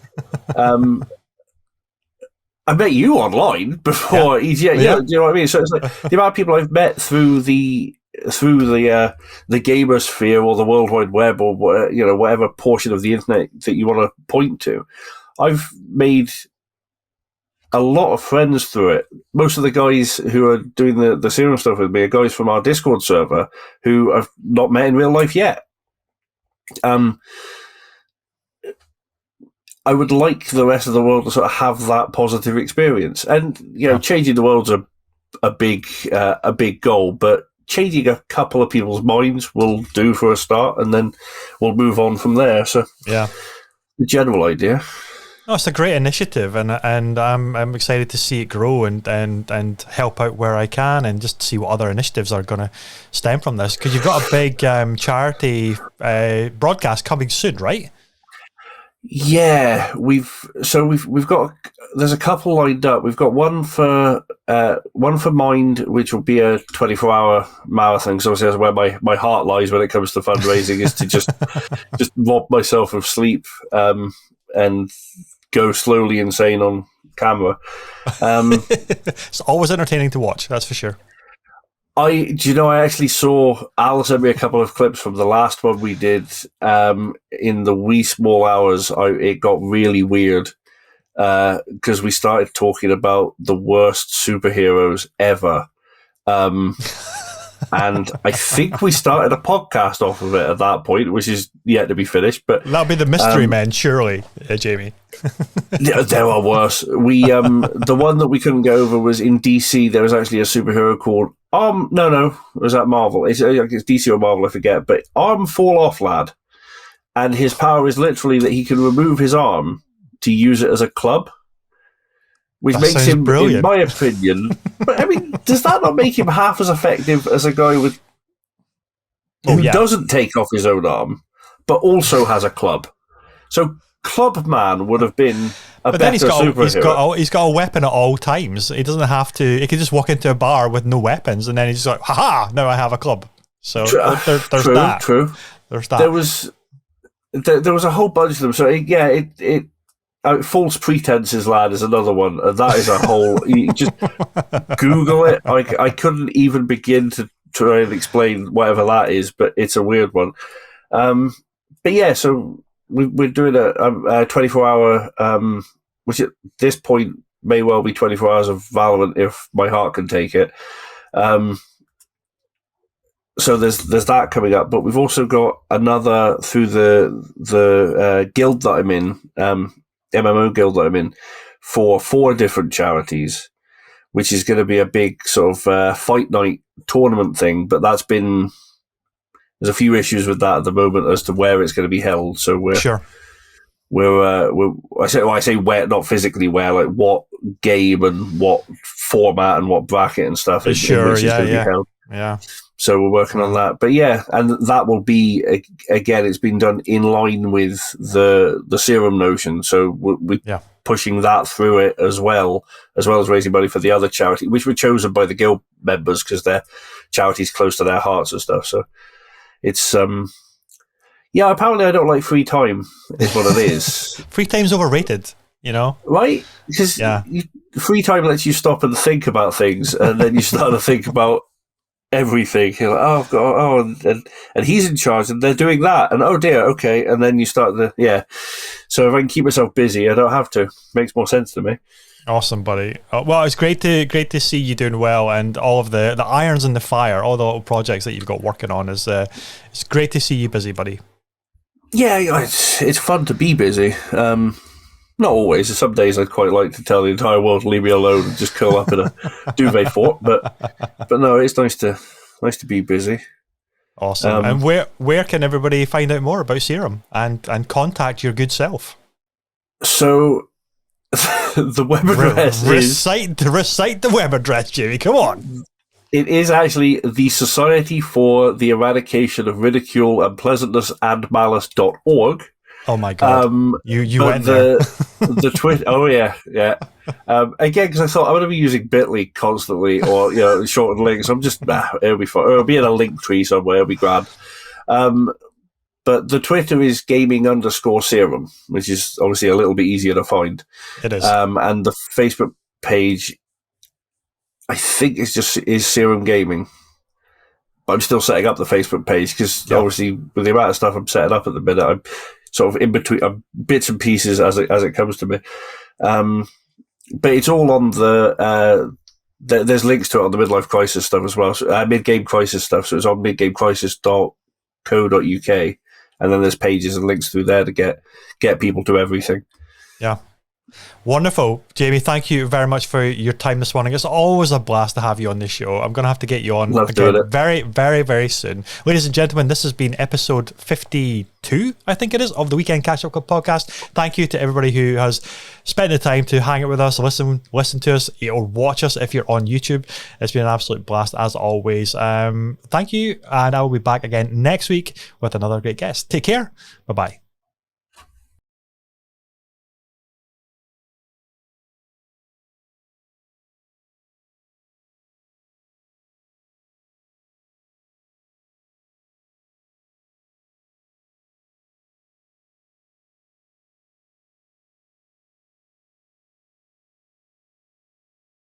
S2: I met you online before. Yeah. Do you know what I mean? So it's like the amount of people I've met through the gamer sphere or the World Wide Web or whatever portion of the internet that you want to point to. I've made a lot of friends through it. Most of the guys who are doing the serum stuff with me are guys from our Discord server who I've not met in real life yet. I would like the rest of the world to sort of have that positive experience, and changing the world's a big goal, but changing a couple of people's minds will do for a start, and then we'll move on from there. So, the general idea.
S1: No, it's a great initiative, and I'm excited to see it grow and help out where I can, and just see what other initiatives are going to stem from this. Because you've got a big charity broadcast coming soon, right?
S2: Yeah, we've got, there's a couple lined up. We've got one for Mind, which will be a 24-hour marathon. So obviously that's where my heart lies when it comes to fundraising, is to just rob myself of sleep and go slowly insane on camera.
S1: It's always entertaining to watch, that's for sure.
S2: I actually saw Al sent me a couple of clips from the last one we did. In the wee small hours, it got really weird because we started talking about the worst superheroes ever. And I think we started a podcast off of it at that point, which is yet to be finished. But
S1: that'll be the Mystery Men, surely, Jamie.
S2: There are worse. We the one that we couldn't go over was in DC. There was actually a superhero called no, was that Marvel? It's DC or Marvel, I forget. But Arm Fall Off Lad, and his power is literally that he can remove his arm to use it as a club. Which makes him, brilliant, in my opinion. But does that not make him half as effective as a guy who doesn't take off his own arm, but also has a club? So Club Man would have been better superhero.
S1: He's got a weapon at all times. He doesn't have to. He can just walk into a bar with no weapons, and then he's just like, "Ha! Now I have a club." So there's that.
S2: True.
S1: There's that.
S2: There was a whole bunch of them. So it False Pretenses Lad is another one, and that is a whole. You just Google it. I couldn't even begin to try and explain whatever that is, but it's a weird one. But yeah, so we're doing a 24-hour, which at this point may well be 24 hours of Valorant if my heart can take it. So there's that coming up, but we've also got another through the guild that I'm in. MMO guild that I'm in, for 4 different charities. which is going to be a big sort of fight night tournament thing. But there's a few issues with that at the moment as to where it's going to be held. So I say where, not physically where, like what game and what format and what bracket and stuff.
S1: Sure, yeah.
S2: So we're working on that, but yeah, and that will be again. It's been done in line with the Serum Notion, so we're pushing that through it as well as raising money for the other charity, which were chosen by the guild members because their charity's close to their hearts and stuff. So it's apparently I don't like free time, is what it is.
S1: Free time's overrated,
S2: right? Because free time lets you stop and think about things, and then you start to think about everything. You're like, oh God, and he's in charge, and they're doing that, and oh dear, okay, and then you start So if I can keep myself busy, I don't have to. Makes more sense to me.
S1: Awesome, buddy. Well, it's great to see you doing well, and all of the irons in the fire, all the little projects that you've got working on. It's great to see you busy, buddy.
S2: Yeah, it's fun to be busy. Not always. Some days I'd quite like to tell the entire world to leave me alone and just curl up in a duvet fort. But no, it's nice to be busy.
S1: Awesome. And where can everybody find out more about Serum and contact your good self?
S2: So the web address
S1: recite the web address, Jamie. Come on.
S2: It is actually the Society for the Eradication of Ridicule and Pleasantness and Malice.org.
S1: Oh my God! You went there.
S2: The Twitter. Oh yeah. Again, because I thought I'm going to be using Bitly constantly, or shortened links. I'm just it'll be fun. It'll be in a link tree somewhere. It'll be grand. But the Twitter is gaming_serum, which is obviously a little bit easier to find.
S1: It is.
S2: And the Facebook page, I think is Serum Gaming. But I'm still setting up the Facebook page because obviously with the amount of stuff I'm setting up at the minute, I'm sort of in between bits and pieces as it comes to me. But it's all on there's links to it on the midlife crisis stuff as well. So, mid-game crisis stuff. So it's on midgamecrisis.co.uk, and then there's pages and links through there to get people to everything.
S1: Yeah. Wonderful. Jamie, thank you very much for your time this morning. It's always a blast to have you on this show. I'm going to have to get you on again very, very, very soon. Ladies and gentlemen, this has been episode 52, I think it is, of the Weekend Catch-Up Club podcast. Thank you to everybody who has spent the time to hang out with us, listen to us, or watch us if you're on YouTube. It's been an absolute blast as always. Thank you, and I will be back again next week with another great guest. Take care. Bye-bye.